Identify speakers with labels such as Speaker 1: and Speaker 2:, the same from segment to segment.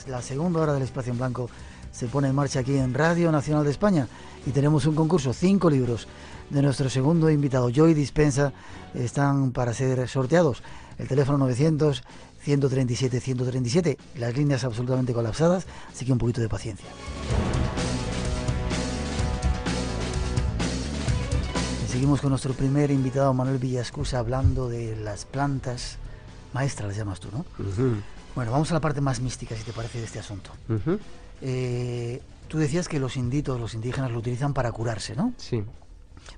Speaker 1: días. La segunda hora del Espacio en Blanco se pone en marcha aquí en Radio Nacional de España y tenemos un concurso, 5 libros de nuestro segundo invitado, Joy Dispensa, están para ser sorteados. El teléfono 900 137 137, las líneas absolutamente colapsadas, así que un poquito de paciencia. Y seguimos con nuestro primer invitado, Manuel Villascusa, hablando de las plantas maestras, las llamas tú, ¿no? Bueno, vamos a la parte más mística, si te parece, de este asunto. Tú decías que los inditos, los indígenas, lo utilizan para curarse, ¿no?
Speaker 2: Sí.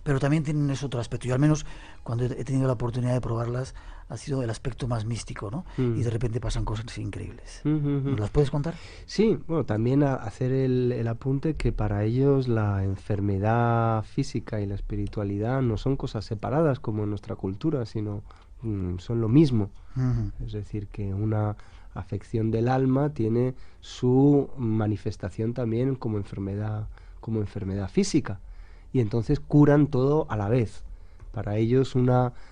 Speaker 1: Pero también tienen ese otro aspecto. Yo al menos, cuando he tenido la oportunidad de probarlas, ha sido el aspecto más místico, ¿no? Y de repente pasan cosas increíbles. ¿Nos las puedes contar?
Speaker 2: Sí, bueno, también hacer el apunte que para ellos la enfermedad física y la espiritualidad no son cosas separadas como en nuestra cultura, sino son lo mismo. Es decir, que una afección del alma tiene su manifestación también como enfermedad física, y entonces curan todo a la vez. Para ellos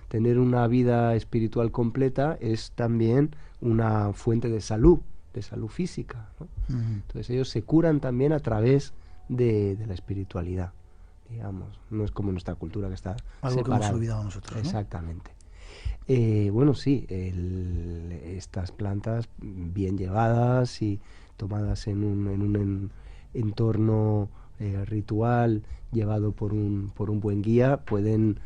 Speaker 2: tener una vida espiritual completa es también una fuente de salud física, ¿no? Entonces ellos se curan también a través de la espiritualidad, digamos. No es como nuestra cultura, que está
Speaker 1: algo
Speaker 2: separada.
Speaker 1: Que hemos olvidado nosotros, ¿no?
Speaker 2: Exactamente. Bueno, sí, estas plantas bien llevadas y tomadas en un entorno ritual, llevado por un buen guía, pueden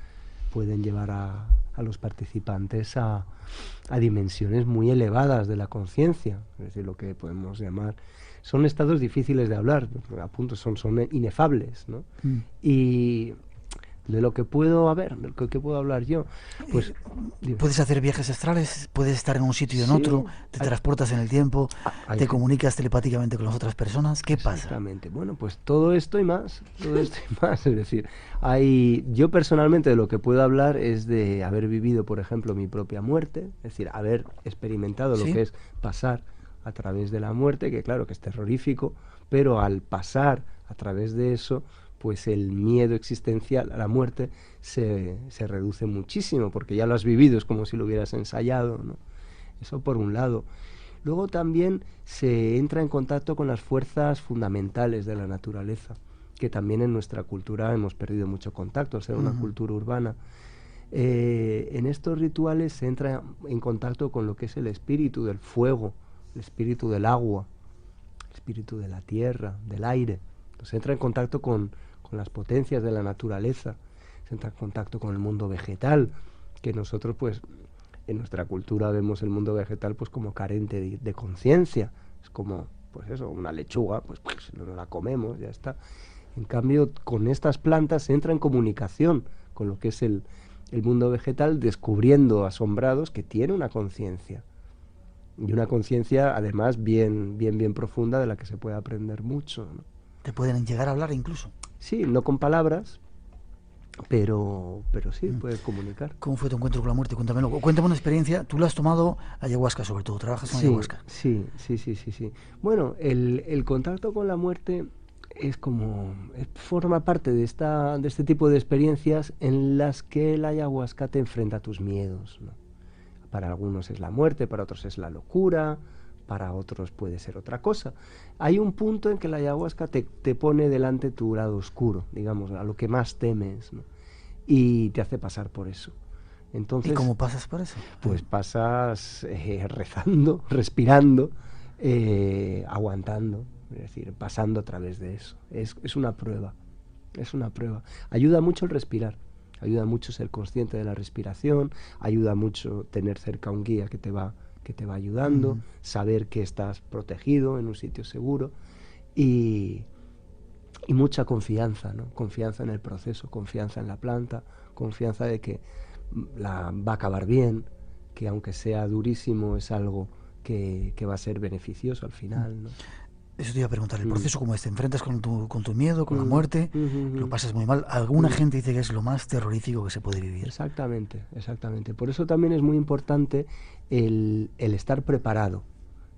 Speaker 2: llevar a los participantes a dimensiones muy elevadas de la conciencia. Es decir, lo que podemos llamar, son estados difíciles de hablar, a punto son inefables, ¿no? Y de lo que puedo hablar yo, pues
Speaker 1: puedes hacer viajes astrales, puedes estar en un sitio y en otro, te transportas en el tiempo, te comunicas telepáticamente con las otras personas. ¿Qué pasa?
Speaker 2: Exactamente. Bueno, pues todo esto y más, es decir, yo personalmente de lo que puedo hablar es de haber vivido, por ejemplo, mi propia muerte, es decir, haber experimentado lo que es pasar a través de la muerte, que claro que es terrorífico, pero al pasar a través de eso, pues el miedo existencial a la muerte se reduce muchísimo, porque ya lo has vivido, es como si lo hubieras ensayado, ¿no? Eso por un lado. Luego también se entra en contacto con las fuerzas fundamentales de la naturaleza, que también en nuestra cultura hemos perdido mucho contacto, al ser una cultura urbana. En estos rituales se entra en contacto con lo que es el espíritu del fuego, el espíritu del agua, el espíritu de la tierra, del aire. Se entra en contacto con las potencias de la naturaleza, se entra en contacto con el mundo vegetal, que nosotros pues en nuestra cultura vemos el mundo vegetal pues como carente de conciencia. Es como, pues eso, una lechuga, pues no la comemos, ya está. En cambio, con estas plantas se entra en comunicación con lo que es el mundo vegetal, descubriendo, asombrados, que tiene una conciencia. Y una conciencia, además, bien profunda, de la que se puede aprender mucho, ¿no?
Speaker 1: ¿Te pueden llegar a hablar incluso?
Speaker 2: Sí, no con palabras, pero sí, puedes comunicar.
Speaker 1: ¿Cómo fue tu encuentro con la muerte? Cuéntamelo. Cuéntame una experiencia. Tú lo has tomado ayahuasca, sobre todo. ¿Trabajas con ayahuasca?
Speaker 2: Sí. Bueno, el contacto con la muerte forma parte de este tipo de experiencias en las que la ayahuasca te enfrenta a tus miedos, ¿no? Para algunos es la muerte, para otros es la locura, para otros puede ser otra cosa. Hay un punto en que la ayahuasca te pone delante tu lado oscuro, digamos, a lo que más temes, ¿no? Y te hace pasar por eso. Entonces,
Speaker 1: ¿y cómo pasas por eso?
Speaker 2: Pues pasas rezando, respirando, aguantando, es decir, pasando a través de eso. Es una prueba, Ayuda mucho el respirar, ayuda mucho ser consciente de la respiración, ayuda mucho tener cerca un guía que te va ayudando, saber que estás protegido en un sitio seguro y mucha confianza, ¿no? Confianza en el proceso, confianza en la planta, confianza de que va a acabar bien, que aunque sea durísimo es algo que va a ser beneficioso al final, ¿no?
Speaker 1: Eso te iba a preguntar, el proceso como te enfrentas con tu miedo, con la muerte, lo pasas muy mal. Alguna gente dice que es lo más terrorífico que se puede vivir.
Speaker 2: Exactamente. Por eso también es muy importante el estar preparado.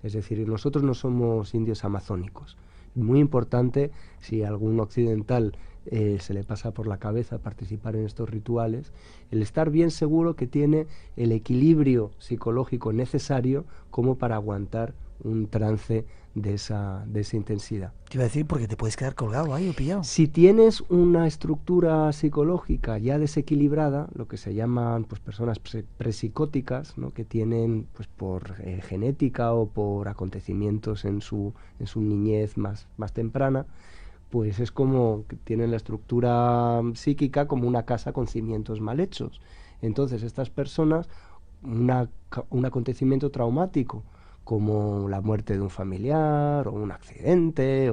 Speaker 2: Es decir, nosotros no somos indios amazónicos. Muy importante, si a algún occidental se le pasa por la cabeza participar en estos rituales, el estar bien seguro que tiene el equilibrio psicológico necesario como para aguantar un trance de esa intensidad.
Speaker 1: Te iba a decir porque te puedes quedar colgado ahí o pillado.
Speaker 2: Si tienes una estructura psicológica ya desequilibrada, lo que se llaman pues personas presicóticas, ¿no? Que tienen pues por genética o por acontecimientos en su niñez más temprana, pues es como que tienen la estructura psíquica como una casa con cimientos mal hechos. Entonces estas personas, un acontecimiento traumático como la muerte de un familiar o un accidente,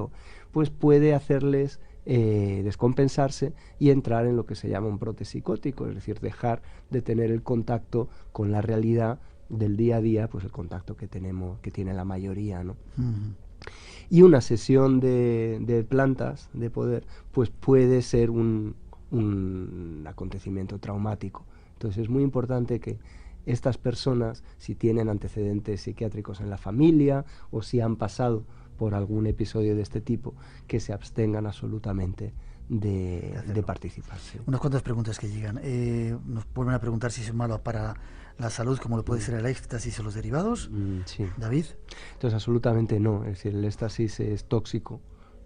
Speaker 2: pues puede hacerles descompensarse y entrar en lo que se llama un brote psicótico, es decir, dejar de tener el contacto con la realidad del día a día, pues el contacto que tiene la mayoría, ¿no? Uh-huh. Y una sesión de plantas de poder, pues puede ser un acontecimiento traumático. Entonces es muy importante que estas personas, si tienen antecedentes psiquiátricos en la familia o si han pasado por algún episodio de este tipo, que se abstengan absolutamente de participar. Sí.
Speaker 1: Unas cuantas preguntas que llegan. Nos vuelven a preguntar si es malo para la salud, como lo puede ser el éxtasis o los derivados.
Speaker 2: Sí.
Speaker 1: David.
Speaker 2: Entonces, absolutamente no. Es decir, el éxtasis es tóxico.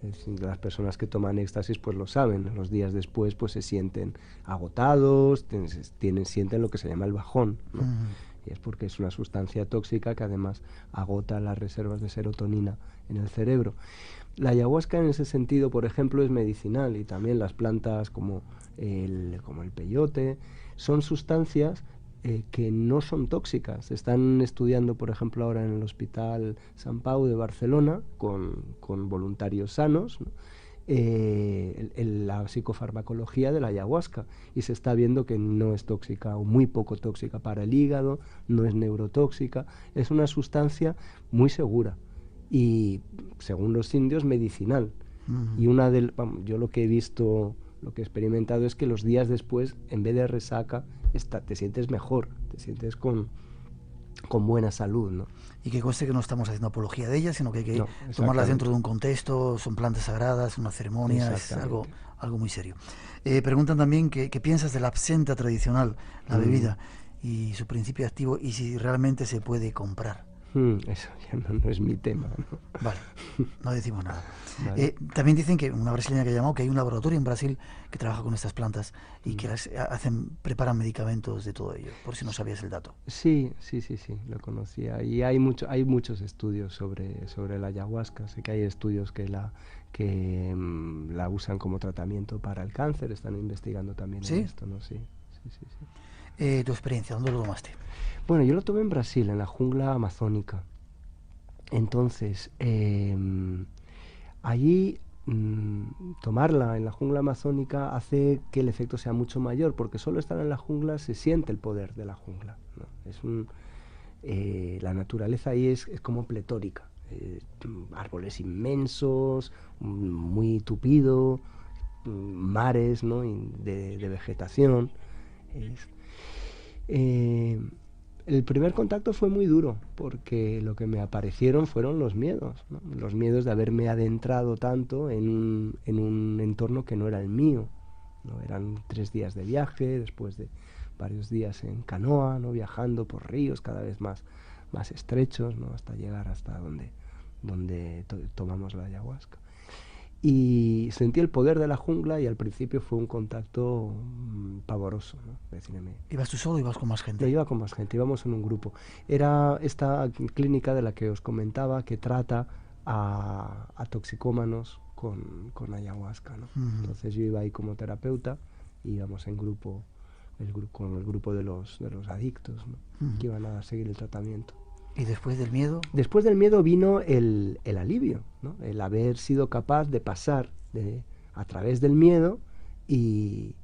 Speaker 2: Es decir, las personas que toman éxtasis pues lo saben. Los días después pues se sienten agotados, sienten lo que se llama el bajón, ¿no? Y es porque es una sustancia tóxica que además agota las reservas de serotonina en el cerebro. La ayahuasca en ese sentido, por ejemplo, es medicinal, y también las plantas como el peyote son sustancias que no son tóxicas. Se están estudiando, por ejemplo, ahora en el Hospital Sant Pau de Barcelona con voluntarios sanos, ¿no? La psicofarmacología de la ayahuasca, y se está viendo que no es tóxica o muy poco tóxica para el hígado, no es neurotóxica, es una sustancia muy segura y, según los indios, medicinal. Uh-huh. Y yo lo que he visto, lo que he experimentado es que los días después, en vez de resaca, te sientes mejor, te sientes con buena salud, ¿no?
Speaker 1: Y que conste que no estamos haciendo apología de ellas, sino que hay que tomarlas dentro de un contexto, son plantas sagradas, una ceremonia, es algo muy serio. Preguntan también qué piensas de la absenta tradicional, la bebida, y su principio activo, y si realmente se puede comprar.
Speaker 2: Eso ya no es mi tema, ¿no?
Speaker 1: Vale, no decimos nada.
Speaker 2: Vale.
Speaker 1: También dicen que una brasileña que ha llamado, que hay un laboratorio en Brasil que trabaja con estas plantas y que preparan medicamentos de todo ello, por si no sabías el dato.
Speaker 2: Sí, lo conocía. Y hay muchos estudios sobre la ayahuasca. Sé que hay estudios que la usan como tratamiento para el cáncer, están investigando también en esto, ¿no? Sí.
Speaker 1: ¿Tu experiencia? ¿Dónde lo tomaste?
Speaker 2: Bueno, yo lo tomé en Brasil, en la jungla amazónica. Entonces, allí tomarla en la jungla amazónica hace que el efecto sea mucho mayor, porque solo estar en la jungla se siente el poder de la jungla, ¿no? La naturaleza ahí es como pletórica, árboles inmensos, muy tupido, mares, ¿no? de vegetación. El primer contacto fue muy duro, porque lo que me aparecieron fueron los miedos, ¿no? Los miedos de haberme adentrado tanto en un entorno que no era el mío, ¿no? Eran 3 días de viaje, después de varios días en canoa, ¿no? Viajando por ríos cada vez más estrechos, ¿no? Hasta llegar hasta donde tomamos la ayahuasca. Y sentí el poder de la jungla, y al principio fue un contacto pavoroso, ¿no?
Speaker 1: ¿Ibas tú solo o ibas con más gente?
Speaker 2: No, iba con más gente, íbamos en un grupo. Era esta clínica de la que os comentaba, que trata a toxicómanos con ayahuasca, ¿no? Uh-huh. Entonces yo iba ahí como terapeuta, y íbamos en grupo, con el grupo de los adictos, ¿no? Uh-huh. Que iban a seguir el tratamiento.
Speaker 1: ¿Y después del miedo?
Speaker 2: Después del miedo vino el alivio, ¿no? El haber sido capaz de pasar a través del miedo y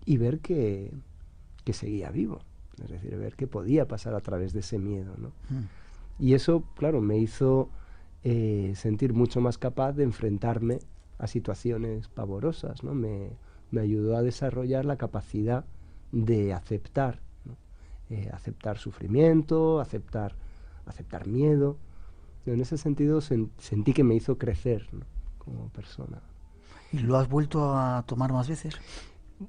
Speaker 2: ver que seguía vivo. Es decir, ver que podía pasar a través de ese miedo, ¿no? Y eso, claro, me hizo sentir mucho más capaz de enfrentarme a situaciones pavorosas, ¿no? Me ayudó a desarrollar la capacidad de aceptar, ¿no? Aceptar sufrimiento, aceptar miedo. En ese sentido sentí que me hizo crecer, ¿no? Como persona.
Speaker 1: ¿Y lo has vuelto a tomar más veces?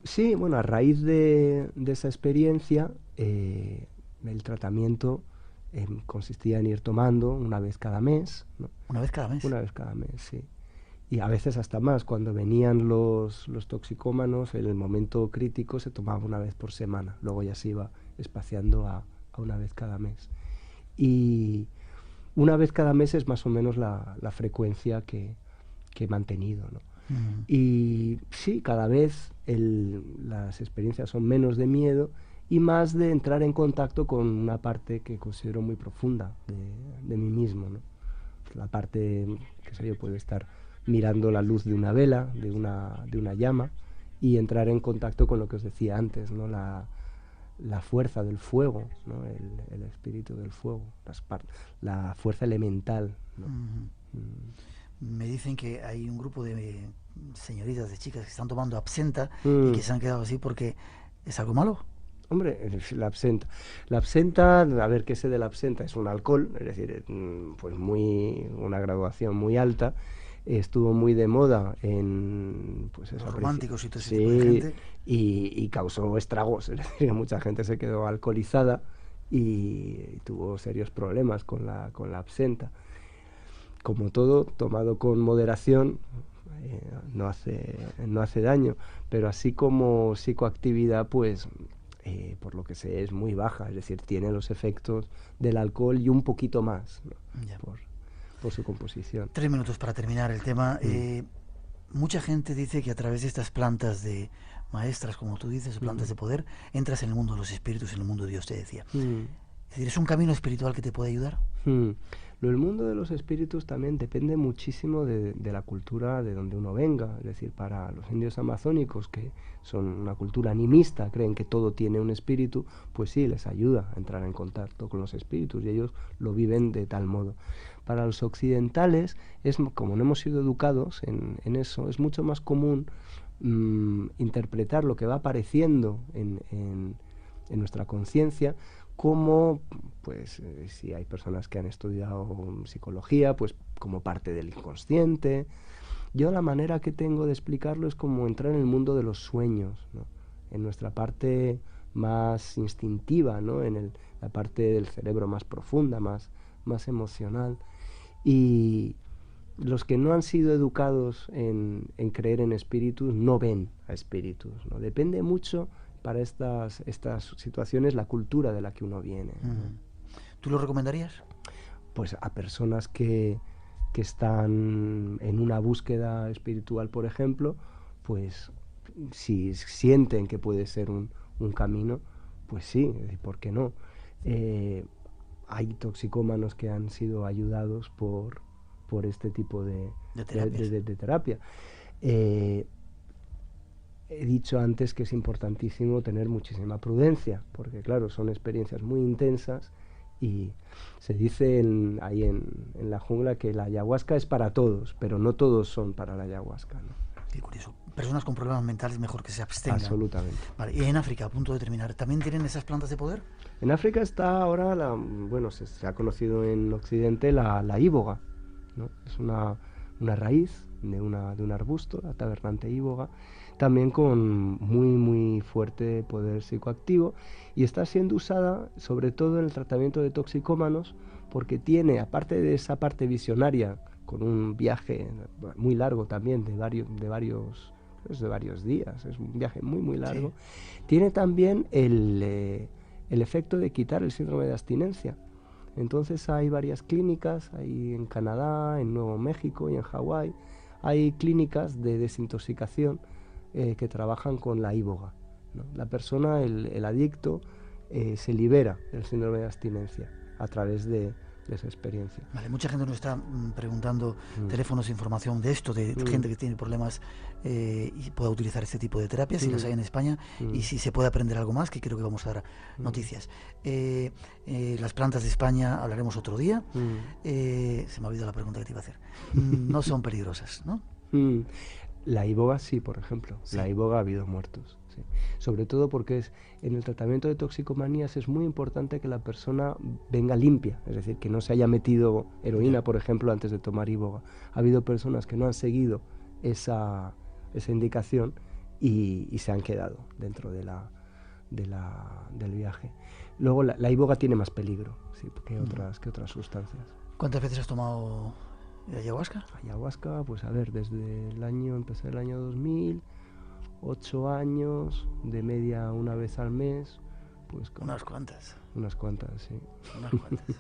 Speaker 2: Sí, bueno, a raíz de esa experiencia, el tratamiento consistía en ir tomando una vez cada mes, ¿no?
Speaker 1: ¿Una vez cada mes?
Speaker 2: Una vez cada mes, sí. Y a veces hasta más. Cuando venían los toxicómanos, en el momento crítico se tomaba una vez por semana. Luego ya se iba espaciando a una vez cada mes. Y una vez cada mes es más o menos la frecuencia que he mantenido, ¿no? Y sí, cada vez las experiencias son menos de miedo y más de entrar en contacto con una parte que considero muy profunda de mí mismo, ¿no? La parte, qué sé yo, puede estar mirando la luz de una vela, de una llama, y entrar en contacto con lo que os decía antes, ¿no? La fuerza del fuego, ¿no? El espíritu del fuego, la fuerza elemental, ¿no?
Speaker 1: Me dicen que hay un grupo de señoritas, de chicas que están tomando absenta y que se han quedado así porque es algo malo.
Speaker 2: Hombre, la absenta, a ver, ¿qué sé de la absenta? Es un alcohol, es decir, pues una graduación muy alta. Estuvo muy de moda en pues
Speaker 1: los románticos y todo ese
Speaker 2: sí,
Speaker 1: tipo de gente.
Speaker 2: Y causó estragos, es decir, mucha gente se quedó alcoholizada y tuvo serios problemas con la absenta. Como todo, tomado con moderación, no hace daño, pero así como psicoactividad, pues por lo que sé es muy baja, es decir, tiene los efectos del alcohol y un poquito más, ¿no? Por su composición.
Speaker 1: 3 minutos para terminar el tema. Mucha gente dice que a través de estas plantas de maestras, como tú dices, plantas de poder, entras en el mundo de los espíritus, en el mundo de Dios, te decía. Es decir, ¿es un camino espiritual que te puede ayudar?
Speaker 2: El mundo de los espíritus también depende muchísimo de la cultura de donde uno venga. Es decir, para los indios amazónicos, que son una cultura animista, creen que todo tiene un espíritu, pues sí, les ayuda a entrar en contacto con los espíritus y ellos lo viven de tal modo. Para los occidentales, como no hemos sido educados en eso, es mucho más común interpretar lo que va apareciendo en nuestra conciencia como, pues, si hay personas que han estudiado psicología, pues como parte del inconsciente. Yo la manera que tengo de explicarlo es como entrar en el mundo de los sueños, ¿no? En nuestra parte más instintiva, ¿no? La parte del cerebro más profunda, más emocional. Y los que no han sido educados en creer en espíritus no ven a espíritus, ¿no? Depende mucho para estas situaciones la cultura de la que uno viene, ¿no?
Speaker 1: ¿Tú lo recomendarías?
Speaker 2: Pues a personas que están en una búsqueda espiritual, por ejemplo, pues si sienten que puede ser un camino, pues sí, ¿por qué no? Hay toxicómanos que han sido ayudados por este tipo de terapia. He dicho antes que es importantísimo tener muchísima prudencia, porque claro, son experiencias muy intensas y se dice ahí en la jungla que la ayahuasca es para todos, pero no todos son para la ayahuasca, ¿no?
Speaker 1: Qué curioso. Personas con problemas mentales mejor que se abstengan.
Speaker 2: Absolutamente.
Speaker 1: Vale. Y en África, a punto de terminar, ¿también tienen esas plantas de poder?
Speaker 2: En África está ahora, se ha conocido en Occidente la íboga, ¿no? Es una raíz de un arbusto, la tabernante íboga, también con muy fuerte poder psicoactivo, y está siendo usada sobre todo en el tratamiento de toxicómanos porque tiene, aparte de esa parte visionaria, con un viaje muy largo también de varios días, es un viaje muy largo, sí. Tiene también el efecto de quitar el síndrome de abstinencia. Entonces hay varias clínicas, hay en Canadá, en Nuevo México y en Hawái, hay clínicas de desintoxicación que trabajan con la íboga, ¿no? La persona, el adicto, se libera del síndrome de abstinencia a través de esa experiencia.
Speaker 1: Vale, mucha gente nos está preguntando teléfonos de información de esto, de gente que tiene problemas y pueda utilizar este tipo de terapias, si las hay en España, y si se puede aprender algo más, que creo que vamos a dar noticias. Las plantas de España hablaremos otro día. Se me ha olvidado la pregunta que te iba a hacer. No son peligrosas, ¿no?
Speaker 2: La iboga sí, por ejemplo. Sí. La iboga ha habido muertos. Sí. Sobre todo porque en el tratamiento de toxicomanías es muy importante que la persona venga limpia, es decir, que no se haya metido heroína, por ejemplo, antes de tomar iboga. Ha habido personas que no han seguido esa indicación y se han quedado dentro del viaje. Luego la iboga tiene más peligro, sí, que otras sustancias.
Speaker 1: ¿Cuántas veces has tomado ayahuasca?
Speaker 2: Ayahuasca, pues a ver, empecé el año 2000, 8 años, de media una vez al mes, pues...
Speaker 1: Unas cuantas.
Speaker 2: Unas cuantas, sí.
Speaker 1: Unas cuantas.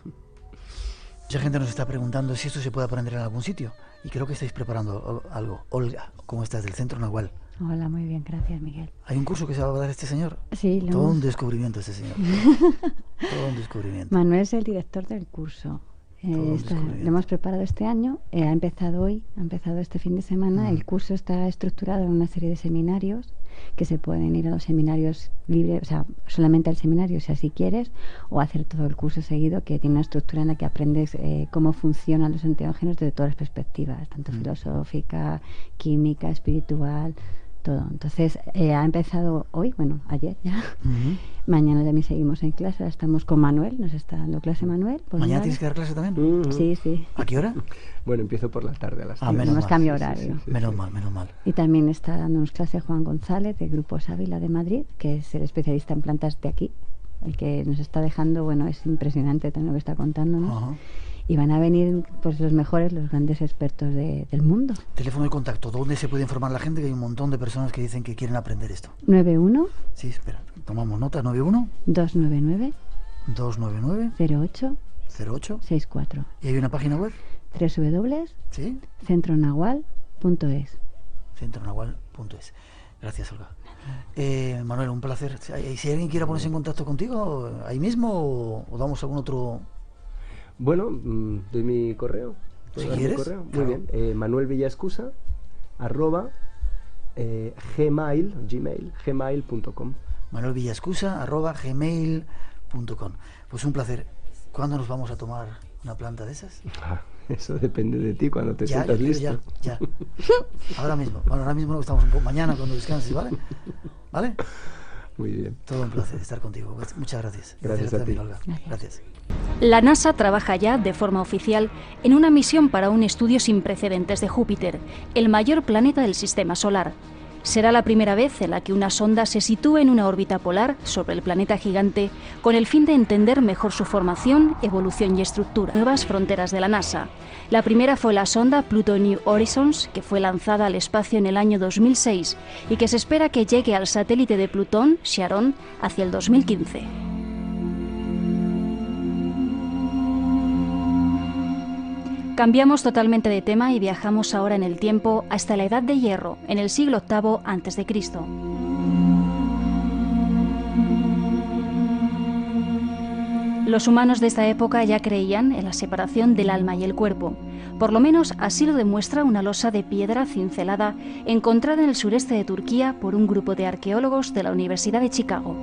Speaker 1: Mucha gente nos está preguntando si esto se puede aprender en algún sitio, y creo que estáis preparando algo. Olga, ¿cómo estás? Del Centro Nahual.
Speaker 3: Hola, muy bien, gracias, Miguel.
Speaker 1: ¿Hay un curso que se va a dar este señor?
Speaker 3: Sí.
Speaker 1: Todo un descubrimiento este señor. Todo un descubrimiento.
Speaker 3: Manuel es el director del curso. Lo hemos preparado este año, ha empezado hoy, ha empezado este fin de semana. El curso está estructurado en una serie de seminarios que se pueden ir a los seminarios libres, o sea, solamente al seminario si así quieres, o hacer todo el curso seguido, que tiene una estructura en la que aprendes cómo funcionan los enteógenos desde todas las perspectivas, tanto filosófica, química, espiritual, todo. Entonces ha empezado hoy, bueno, ayer ya. Mañana también seguimos en clase. Ahora estamos con Manuel, nos está dando clase Manuel.
Speaker 1: ¿Mañana tienes que dar clase también?
Speaker 3: Sí.
Speaker 1: ¿A qué hora?
Speaker 2: Bueno, empiezo por la tarde a las 10.
Speaker 3: Tenemos cambio horario.
Speaker 1: Sí. Menos mal.
Speaker 3: Y también está dándonos clase Juan González, del Grupo Sávila de Madrid, que es el especialista en plantas de aquí, el que nos está dejando, bueno, es impresionante también lo que está contándonos.
Speaker 1: Ajá.
Speaker 3: Y van a venir pues los mejores, los grandes expertos del mundo.
Speaker 1: Teléfono de contacto, ¿dónde se puede informar la gente? Que hay un montón de personas que dicen que quieren aprender esto.
Speaker 3: 91.
Speaker 1: Sí, espera, tomamos nota. 91
Speaker 3: 299
Speaker 1: 299
Speaker 3: 08
Speaker 1: 08
Speaker 3: 64.
Speaker 1: ¿Y hay una página web?
Speaker 3: www.centronahual.es.
Speaker 1: Centronahual.es. Gracias, Olga. Manuel, un placer. Si alguien quiere ponerse en contacto contigo, ahí mismo o damos algún otro...
Speaker 2: Bueno, de mi correo.
Speaker 1: Si quieres.
Speaker 2: Correo? Muy
Speaker 1: Claro.
Speaker 2: bien. Manuelvillascusa @gmail.com.
Speaker 1: manuelvillascusa@gmail.com. Pues un placer. ¿Cuándo nos vamos a tomar una planta de esas?
Speaker 2: Eso depende de ti cuando te sientas listo.
Speaker 1: Ya. Ahora mismo. Bueno, ahora mismo no, estamos mañana cuando descanses, ¿vale? ¿Vale?
Speaker 2: Muy bien.
Speaker 1: Todo un placer estar contigo. Muchas gracias.
Speaker 2: Gracias a ti.
Speaker 1: también, Olga. Gracias.
Speaker 4: La NASA trabaja ya, de forma oficial, en una misión para un estudio sin precedentes de Júpiter, el mayor planeta del Sistema Solar. Será la primera vez en la que una sonda se sitúe en una órbita polar sobre el planeta gigante, con el fin de entender mejor su formación, evolución y estructura. Nuevas fronteras de la NASA. La primera fue la sonda Pluto New Horizons, que fue lanzada al espacio en el año 2006 y que se espera que llegue al satélite de Plutón, Charon, hacia el 2015. Cambiamos totalmente de tema y viajamos ahora en el tiempo hasta la Edad de Hierro, en el siglo VIII a.C. Los humanos de esta época ya creían en la separación del alma y el cuerpo. Por lo menos así lo demuestra una losa de piedra cincelada encontrada en el sureste de Turquía por un grupo de arqueólogos de la Universidad de Chicago.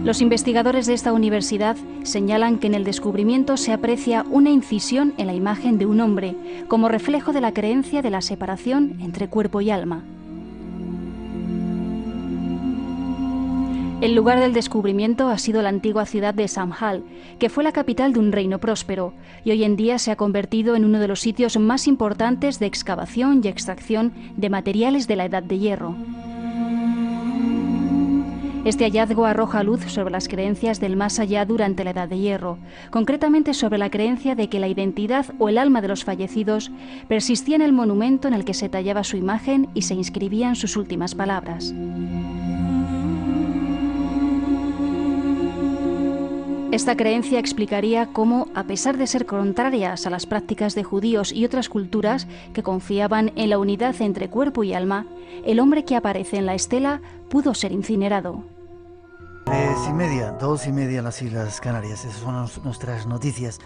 Speaker 4: Los investigadores de esta universidad señalan que en el descubrimiento se aprecia una incisión en la imagen de un hombre, como reflejo de la creencia de la separación entre cuerpo y alma. El lugar del descubrimiento ha sido la antigua ciudad de Samhal, que fue la capital de un reino próspero, y hoy en día se ha convertido en uno de los sitios más importantes de excavación y extracción de materiales de la Edad de Hierro. Este hallazgo arroja luz sobre las creencias del más allá durante la Edad de Hierro, concretamente sobre la creencia de que la identidad o el alma de los fallecidos persistía en el monumento en el que se tallaba su imagen y se inscribían sus últimas palabras. Esta creencia explicaría cómo, a pesar de ser contrarias a las prácticas de judíos y otras culturas que confiaban en la unidad entre cuerpo y alma, el hombre que aparece en la estela pudo ser incinerado.
Speaker 1: 3:30, 2:30 en las Islas Canarias. Esas son nuestras noticias.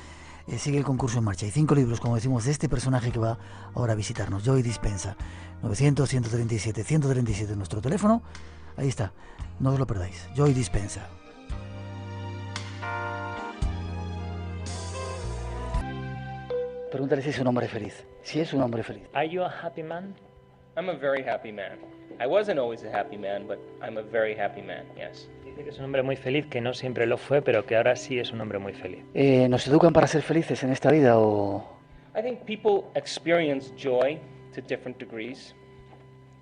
Speaker 1: Sigue el concurso en marcha. Hay 5 libros, como decimos, de este personaje que va ahora a visitarnos, Joy Dispenza. 900-137-137 en nuestro teléfono. Ahí está, no os lo perdáis. Joy Dispenza. Pregúntale si es un hombre feliz. Si es un hombre feliz.
Speaker 5: Are you a happy man?
Speaker 6: I'm a very happy man. I wasn't always a happy man, but I'm a very happy man, yes.
Speaker 5: Dice que es un hombre muy feliz, que no siempre lo fue, pero que ahora sí es un hombre muy feliz.
Speaker 1: ¿Nos educan para ser felices en esta vida o...?
Speaker 6: I think people experience joy to different degrees.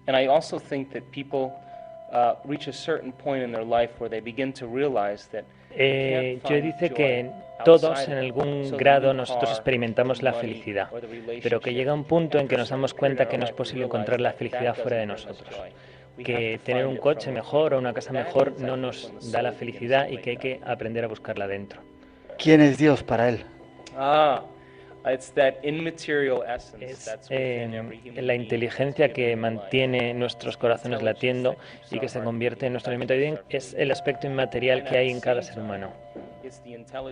Speaker 6: And I also think that people reach a certain point in their life where they begin to realize that
Speaker 5: Joy dice que todos en algún grado nosotros experimentamos la felicidad, pero que llega un punto en que nos damos cuenta que no es posible encontrar la felicidad fuera de nosotros, que tener un coche mejor o una casa mejor no nos da la felicidad y que hay que aprender a buscarla dentro.
Speaker 1: ¿Quién es Dios para él?
Speaker 6: It's that immaterial essence
Speaker 5: Es
Speaker 6: that's within every human
Speaker 5: la
Speaker 6: being.
Speaker 5: inteligencia que mantiene nuestros corazones latiendo y que se convierte en nuestro alimento de bien, es el aspecto inmaterial que hay en cada ser humano.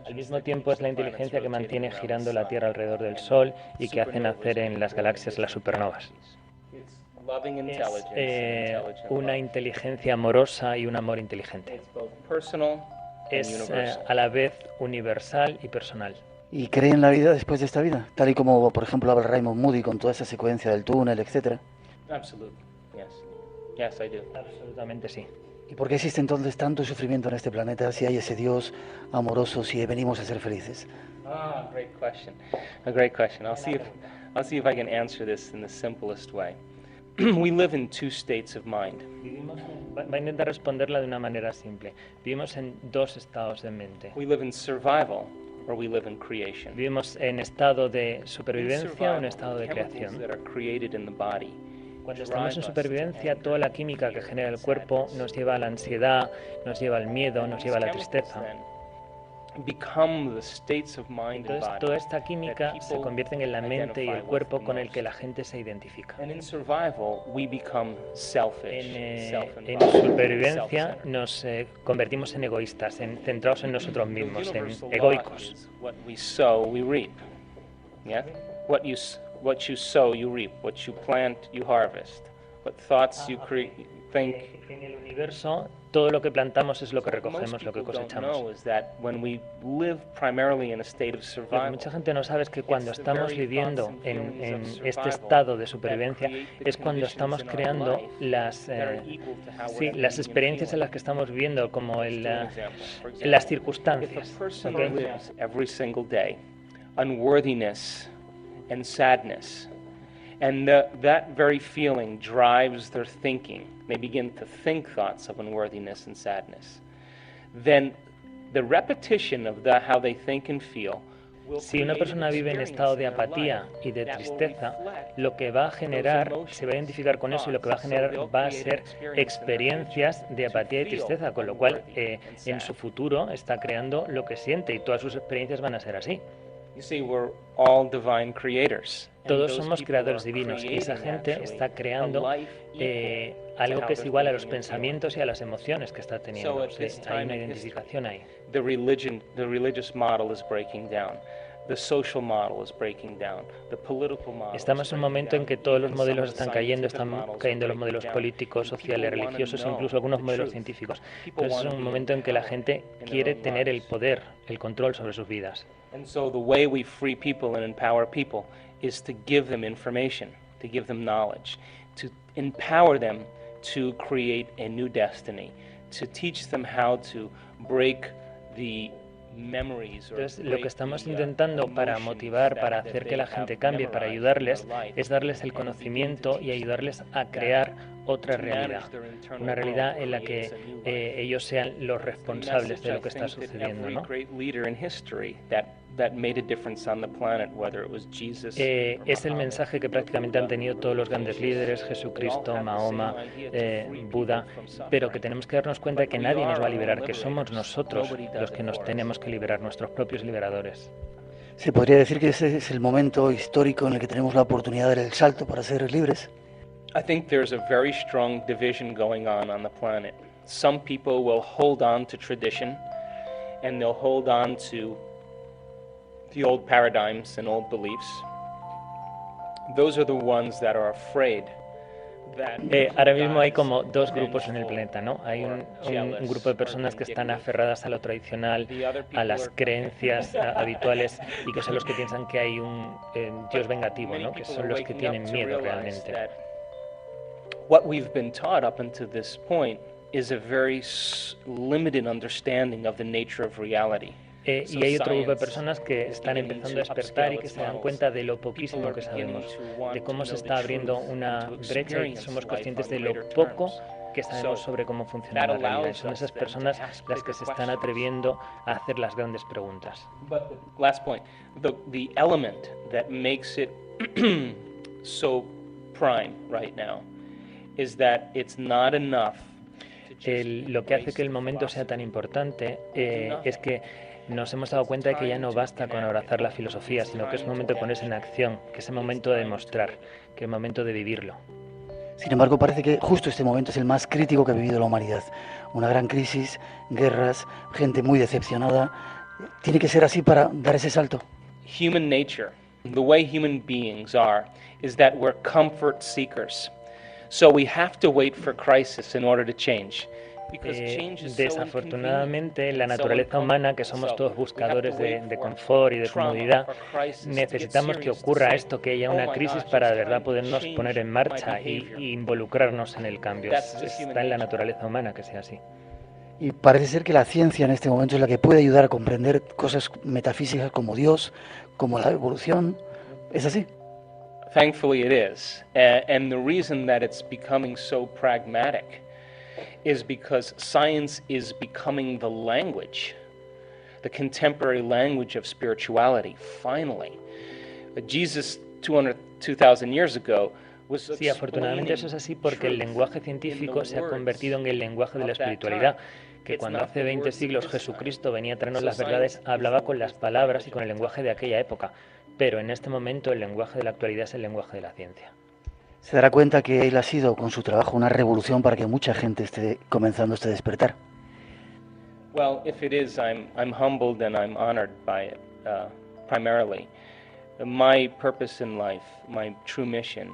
Speaker 5: Al mismo tiempo es la inteligencia que mantiene girando la Tierra alrededor del Sol y que hace nacer en las galaxias las supernovas. Es una inteligencia amorosa y un amor inteligente. Es a la vez universal y personal.
Speaker 1: ¿Y cree en la vida después de esta vida? Tal y como, por ejemplo, habla Raymond Moody con toda esa secuencia del túnel, etcétera.
Speaker 5: Absolutamente sí.
Speaker 1: ¿Y por qué existe entonces tanto sufrimiento en este planeta si hay ese Dios amoroso, si venimos a ser felices?
Speaker 6: Great question. A great question. I'll see if I can answer this in the simplest way. We live in two states of mind.
Speaker 5: Va a intentar responderla de una manera simple. Vivimos en dos estados de mente.
Speaker 6: We live in survival, or we live in creation.
Speaker 5: Vivimos en estado de supervivencia o en estado de creación.
Speaker 6: That are created in the body.
Speaker 5: Cuando estamos en supervivencia, toda la química que genera el cuerpo nos lleva a la ansiedad, nos lleva al miedo, nos lleva a la tristeza. Entonces, toda esta química se convierte en la mente y el cuerpo con el que la gente se identifica. En supervivencia nos convertimos en egoístas, centrados en nosotros mismos, en egoicos.
Speaker 6: What you sow, you reap. What you plant, you harvest. What thoughts you think.
Speaker 5: En el universo, todo lo que plantamos es lo que recogemos, lo que cosechamos. Lo que mucha gente no sabe es que cuando estamos viviendo en este estado de supervivencia es cuando estamos creando las experiencias en las que estamos viviendo, como las circunstancias. ¿Okay?
Speaker 6: Every single day, unworthiness and sadness, and that very feeling drives their thinking. They begin to think thoughts of unworthiness and sadness. Then the repetition of how they think and feel.
Speaker 5: Si una persona vive en estado de apatía y de tristeza, lo que va a generar, se va a identificar con eso y lo que va a generar va a ser experiencias de apatía y tristeza, con lo cual en su futuro está creando lo que siente y todas sus experiencias van a ser así.
Speaker 6: You see, we're all divine creators.
Speaker 5: Todos somos creadores divinos y esa gente está creando algo que es igual a los pensamientos y a las emociones que está teniendo. Sí, hay una identificación ahí.
Speaker 6: The religious model is breaking down. The social model is breaking down. The political model.
Speaker 5: Estamos en un momento en que todos los modelos están cayendo los modelos políticos, sociales, religiosos, incluso algunos modelos científicos. Entonces es un momento en que la gente quiere tener el poder, el control sobre sus vidas.
Speaker 6: And so the way we free people and empower people is to give them information, to give them knowledge, to empower them to create a new destiny, to teach them how to break the memories.
Speaker 5: Entonces, lo que estamos intentando para motivar, para hacer que la gente cambie, para ayudarles, es darles el conocimiento y ayudarles a crear otra realidad, una realidad en la que ellos sean los responsables de lo que está sucediendo, ¿no? Es el mensaje que prácticamente han tenido todos los grandes líderes, Jesucristo, Mahoma, Buda, pero que tenemos que darnos cuenta de que nadie nos va a liberar, que somos nosotros los que nos tenemos que liberar, nuestros propios liberadores.
Speaker 1: ¿Se podría decir que ese es el momento histórico en el que tenemos la oportunidad de dar el salto para ser libres?
Speaker 6: I think there's a very strong division going on the planet. Some people will hold on to tradition and they'll hold on to the old paradigms and old beliefs. Those are the ones that are afraid.
Speaker 5: Ahora mismo hay como dos grupos en el planeta, ¿no? Hay un grupo de personas que están aferradas a lo tradicional, a las creencias habituales y que son los que piensan que hay un Dios vengativo, ¿no? Que son los que tienen miedo realmente.
Speaker 6: What we've been taught up until this point is a very limited understanding of the nature of reality.
Speaker 5: Y hay otro grupo de personas que están empezando a despertar y que se dan cuenta de lo poquísimo que sabemos, de cómo se está abriendo una brecha y somos conscientes de lo poco ¿Qué sabemos sobre cómo funciona la realidad? Y son esas personas las que se están atreviendo a hacer las grandes preguntas.
Speaker 6: But the last point, the element that makes it so prime right now is that it's not enough.
Speaker 5: Lo que hace que el momento sea tan importante es que nos hemos dado cuenta de que ya no basta con abrazar la filosofía, sino que es momento de ponerse en acción, que es el momento de demostrar, que es el momento de vivirlo.
Speaker 1: Sin embargo, parece que justo este momento es el más crítico que ha vivido la humanidad. Una gran crisis, guerras, gente muy decepcionada. ¿Tiene que ser así para dar ese salto?
Speaker 6: Human nature, the way human beings are, is that we're comfort seekers. So we have to wait for crisis in order to change.
Speaker 5: Desafortunadamente, la naturaleza humana, que somos todos buscadores de confort y de comodidad, necesitamos que ocurra esto, que haya una crisis para de verdad podernos poner en marcha y involucrarnos en el cambio. Está en la naturaleza humana que sea así.
Speaker 1: Y parece ser que la ciencia en este momento es la que puede ayudar a comprender cosas metafísicas como Dios, como la evolución. ¿Es así?
Speaker 6: Thankfully it is. And the reason that it's becoming so pragmatic is because science is becoming the language, the contemporary language of spirituality, finally. Jesus, 2,000 years ago, was
Speaker 5: Sí, afortunadamente eso es así porque el lenguaje científico se ha convertido en el lenguaje de la espiritualidad, que cuando hace 20 siglos Jesucristo venía a traernos las verdades, hablaba con las palabras y con el lenguaje de aquella época, pero en este momento el lenguaje de la actualidad es el lenguaje de la ciencia.
Speaker 1: Se dará cuenta que él ha sido, con su trabajo, una revolución para que mucha gente esté comenzando este despertar.
Speaker 6: Well, if it is, I'm humbled and I'm honored by it, primarily. My purpose in life, my true mission,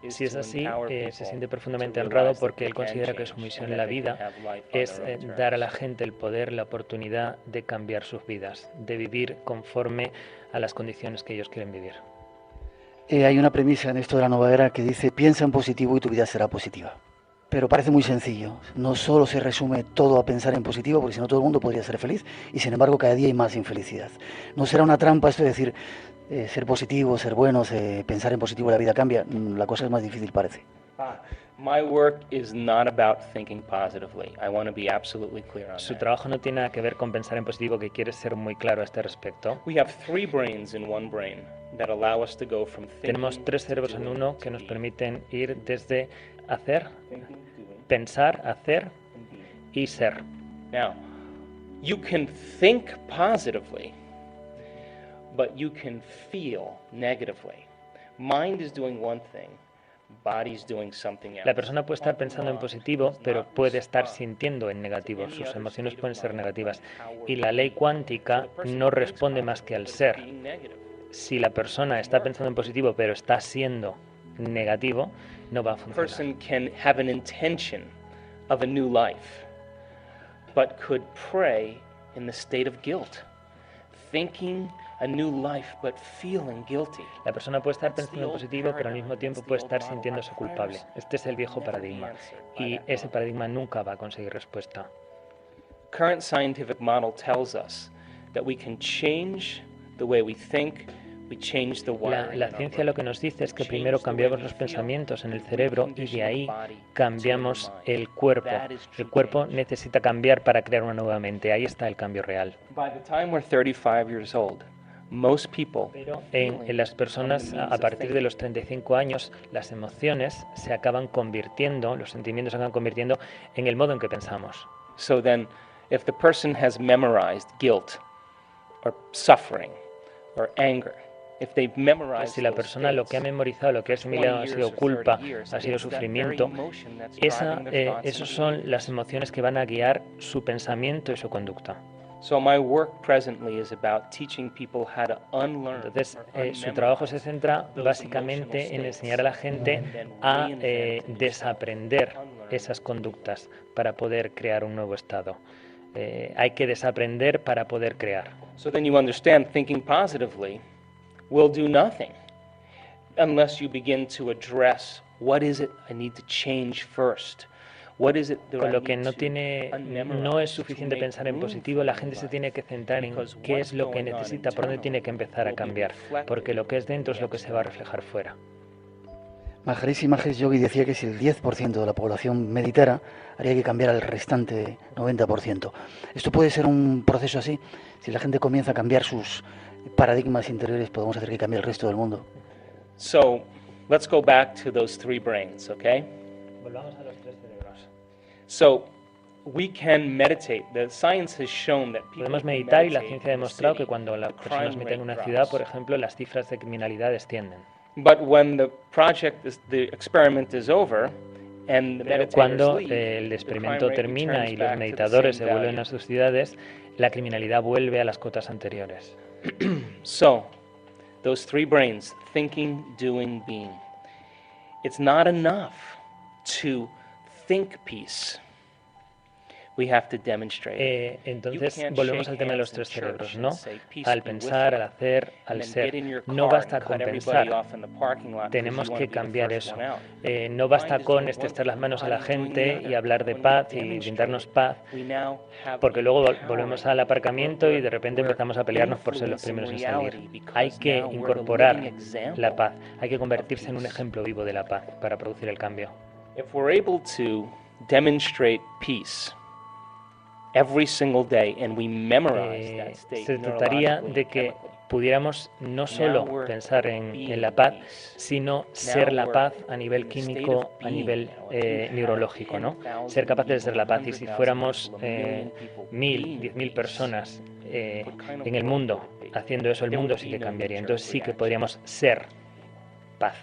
Speaker 5: Si es así, se siente profundamente honrado porque él considera que su misión en la vida es dar a la gente el poder, la oportunidad de cambiar sus vidas, de vivir conforme a las condiciones que ellos quieren vivir.
Speaker 1: Hay una premisa en esto de la nueva era que dice: piensa en positivo y tu vida será positiva. Pero parece muy sencillo. No solo se resume todo a pensar en positivo, porque si no todo el mundo podría ser feliz, y sin embargo cada día hay más infelicidad. ¿No será una trampa esto de decir ser positivo, ser buenos, pensar en positivo y la vida cambia? La cosa es más difícil, parece.
Speaker 6: My work is not about thinking positively. I want to be absolutely clear on
Speaker 5: Su
Speaker 6: that.
Speaker 5: trabajo no tiene nada que ver con pensar en positivo, que quiere ser muy claro a este respecto.
Speaker 6: We have 3 brains in one brain that allow us to go from thinking
Speaker 5: Tenemos 3 cerebros
Speaker 6: to
Speaker 5: en
Speaker 6: doing,
Speaker 5: uno que
Speaker 6: to
Speaker 5: nos
Speaker 6: being.
Speaker 5: permiten ir desde hacer,
Speaker 6: Thinking, doing,
Speaker 5: pensar, hacer
Speaker 6: and being.
Speaker 5: y ser.
Speaker 6: Now, you can think positively, but you can feel negatively. Mind is doing one thing, body is doing something else.
Speaker 5: La persona puede estar pensando en positivo, pero puede estar sintiendo en negativo. Sus emociones pueden ser negativas. Y la ley cuántica no responde más que al ser.
Speaker 6: Being negative.
Speaker 5: Si la persona está pensando en positivo, pero está siendo negativo, no va a
Speaker 6: A
Speaker 5: funcionar.
Speaker 6: person can have an intention of a new life, but could pray in the state of guilt, thinking a new life but feeling guilty.
Speaker 5: La persona puede estar pensando en positivo, pero al mismo tiempo puede estar sintiéndose culpable. Este es el viejo paradigma. Y ese paradigma nunca va a conseguir respuesta.
Speaker 6: Current scientific model tells us that we can change the way we think, we change the wiring
Speaker 5: La
Speaker 6: in our
Speaker 5: ciencia lo que nos dice es que primero cambiamos los pensamientos en el cerebro y de ahí cambiamos el cuerpo. El cuerpo necesita cambiar para crear una nueva mente. Ahí está el cambio real.
Speaker 6: By the time we're 35 years old, most people
Speaker 5: Pero en las personas a partir de los 35 años, las emociones se acaban convirtiendo, los sentimientos se acaban convirtiendo en el modo en que pensamos.
Speaker 6: So then, if the person has memorized guilt or suffering or anger, if they've memorized
Speaker 5: Si la
Speaker 6: those
Speaker 5: persona lo que ha
Speaker 6: states,
Speaker 5: memorizado, lo que ha asimilado ha
Speaker 6: 20
Speaker 5: sido
Speaker 6: years or
Speaker 5: culpa,
Speaker 6: 30 years,
Speaker 5: ha sido
Speaker 6: it's that
Speaker 5: sufrimiento,
Speaker 6: very emotion that's driving their thoughts
Speaker 5: esos
Speaker 6: and
Speaker 5: son
Speaker 6: behaviors.
Speaker 5: las emociones que van a guiar su pensamiento y su conducta.
Speaker 6: So my work presently is about teaching people how to unlearn
Speaker 5: Entonces,
Speaker 6: or
Speaker 5: su trabajo se
Speaker 6: unmemorize
Speaker 5: centra
Speaker 6: those
Speaker 5: básicamente
Speaker 6: emotional
Speaker 5: en
Speaker 6: states
Speaker 5: enseñar a la gente
Speaker 6: and then
Speaker 5: a
Speaker 6: reinvent a new
Speaker 5: desaprender
Speaker 6: self, unlearn
Speaker 5: esas conductas para poder crear un nuevo estado. Hay que desaprender para poder crear.
Speaker 6: So then you understand thinking positively will do nothing unless you begin to address what is it I need to change first. What is it that
Speaker 5: Con
Speaker 6: I
Speaker 5: lo que
Speaker 6: need
Speaker 5: no
Speaker 6: to
Speaker 5: tiene,
Speaker 6: unmemorize
Speaker 5: no es
Speaker 6: to
Speaker 5: suficiente
Speaker 6: make
Speaker 5: pensar en
Speaker 6: room
Speaker 5: positivo,
Speaker 6: for
Speaker 5: la
Speaker 6: new
Speaker 5: gente se
Speaker 6: life?
Speaker 5: tiene que centrar en
Speaker 6: Because
Speaker 5: qué
Speaker 6: what's
Speaker 5: es lo que
Speaker 6: going on
Speaker 5: necesita, por dónde tiene que
Speaker 6: internally
Speaker 5: empezar a
Speaker 6: will be
Speaker 5: cambiar,
Speaker 6: reflected
Speaker 5: porque lo que es dentro es
Speaker 6: in
Speaker 5: lo que se va a
Speaker 6: external.
Speaker 5: reflejar fuera.
Speaker 1: Maharishi Mahesh Yogi decía que si el 10% de la población meditara, haría que cambiara el restante 90%. ¿Esto puede ser un proceso así? Si la gente comienza a cambiar sus paradigmas interiores, podemos hacer que cambie el resto del mundo.
Speaker 6: So, let's go back to those 3 brains, okay?
Speaker 5: Volvamos a los 3 cerebros.
Speaker 6: So, we can meditate. The science has shown that people
Speaker 5: Podemos
Speaker 6: who
Speaker 5: meditar y la
Speaker 6: meditate
Speaker 5: ciencia ha
Speaker 6: in the
Speaker 5: demostrado que
Speaker 6: city,
Speaker 5: cuando las
Speaker 6: the
Speaker 5: personas
Speaker 6: crime
Speaker 5: meditan en una
Speaker 6: rate
Speaker 5: ciudad,
Speaker 6: drops.
Speaker 5: por ejemplo, las cifras de criminalidad descienden.
Speaker 6: But when the experiment is over and the
Speaker 5: Pero
Speaker 6: meditators
Speaker 5: cuando
Speaker 6: leave,
Speaker 5: el
Speaker 6: the
Speaker 5: experimento
Speaker 6: crime rate
Speaker 5: termina
Speaker 6: returns
Speaker 5: y
Speaker 6: back
Speaker 5: los
Speaker 6: to the
Speaker 5: meditadores se
Speaker 6: same
Speaker 5: vuelven a
Speaker 6: value.
Speaker 5: sus ciudades, la criminalidad vuelve a las cotas anteriores.
Speaker 6: So, those 3 brains, thinking, doing, being. It's not enough to think peace. We have to demonstrate it.
Speaker 5: Entonces
Speaker 6: You can't
Speaker 5: volvemos
Speaker 6: shake
Speaker 5: al tema de
Speaker 6: hands
Speaker 5: los
Speaker 6: in
Speaker 5: 3 cerebros,
Speaker 6: church
Speaker 5: ¿no?
Speaker 6: and say, "Peace
Speaker 5: Al
Speaker 6: be with
Speaker 5: pensar,
Speaker 6: you,"
Speaker 5: al hacer,
Speaker 6: and
Speaker 5: al
Speaker 6: then
Speaker 5: ser.
Speaker 6: get in your
Speaker 5: No
Speaker 6: car
Speaker 5: basta
Speaker 6: and
Speaker 5: con
Speaker 6: cut everybody
Speaker 5: pensar.
Speaker 6: off in the parking lot 'cause
Speaker 5: Tenemos
Speaker 6: you wanna
Speaker 5: que
Speaker 6: be the
Speaker 5: cambiar
Speaker 6: first
Speaker 5: eso.
Speaker 6: one out.
Speaker 5: No basta
Speaker 6: Mind is
Speaker 5: con
Speaker 6: doing one
Speaker 5: estrechar las
Speaker 6: thing,
Speaker 5: manos a la
Speaker 6: body's doing
Speaker 5: gente
Speaker 6: the
Speaker 5: y
Speaker 6: other.
Speaker 5: hablar de
Speaker 6: When we
Speaker 5: paz y
Speaker 6: demonstrate
Speaker 5: brindarnos
Speaker 6: it,
Speaker 5: paz,
Speaker 6: we now have
Speaker 5: porque
Speaker 6: the
Speaker 5: luego
Speaker 6: power
Speaker 5: volvemos al aparcamiento y de repente
Speaker 6: we're
Speaker 5: empezamos a pelearnos por ser los
Speaker 6: influencing
Speaker 5: primeros en salir.
Speaker 6: reality because
Speaker 5: Hay que
Speaker 6: now we're the
Speaker 5: incorporar
Speaker 6: living example
Speaker 5: la paz, hay que convertirse en un
Speaker 6: peace.
Speaker 5: ejemplo vivo de la paz para producir el cambio.
Speaker 6: If we're able to demonstrate peace every single day and we memorize that state
Speaker 5: Se trataría
Speaker 6: neurologically
Speaker 5: de
Speaker 6: and
Speaker 5: que
Speaker 6: chemically,
Speaker 5: pudiéramos no
Speaker 6: now
Speaker 5: solo
Speaker 6: we're
Speaker 5: pensar en
Speaker 6: being
Speaker 5: la paz,
Speaker 6: peace.
Speaker 5: sino ser la
Speaker 6: we're
Speaker 5: paz a nivel
Speaker 6: in the state
Speaker 5: químico,
Speaker 6: of
Speaker 5: a
Speaker 6: being.
Speaker 5: nivel
Speaker 6: Now, if you had
Speaker 5: neurológico, ¿no?
Speaker 6: 10,000
Speaker 5: Ser capaces de ser
Speaker 6: people,
Speaker 5: la paz. Y si
Speaker 6: 100,000
Speaker 5: fuéramos
Speaker 6: people, 1,000,000 people
Speaker 5: 1.000,
Speaker 6: being
Speaker 5: 10.000
Speaker 6: peace,
Speaker 5: personas
Speaker 6: what kind of
Speaker 5: en el
Speaker 6: world
Speaker 5: mundo
Speaker 6: would it be?
Speaker 5: haciendo eso, el
Speaker 6: There
Speaker 5: mundo
Speaker 6: would
Speaker 5: sí
Speaker 6: be
Speaker 5: que
Speaker 6: no
Speaker 5: cambiaría.
Speaker 6: knee-jerk
Speaker 5: Entonces sí que
Speaker 6: reaction.
Speaker 5: podríamos ser paz.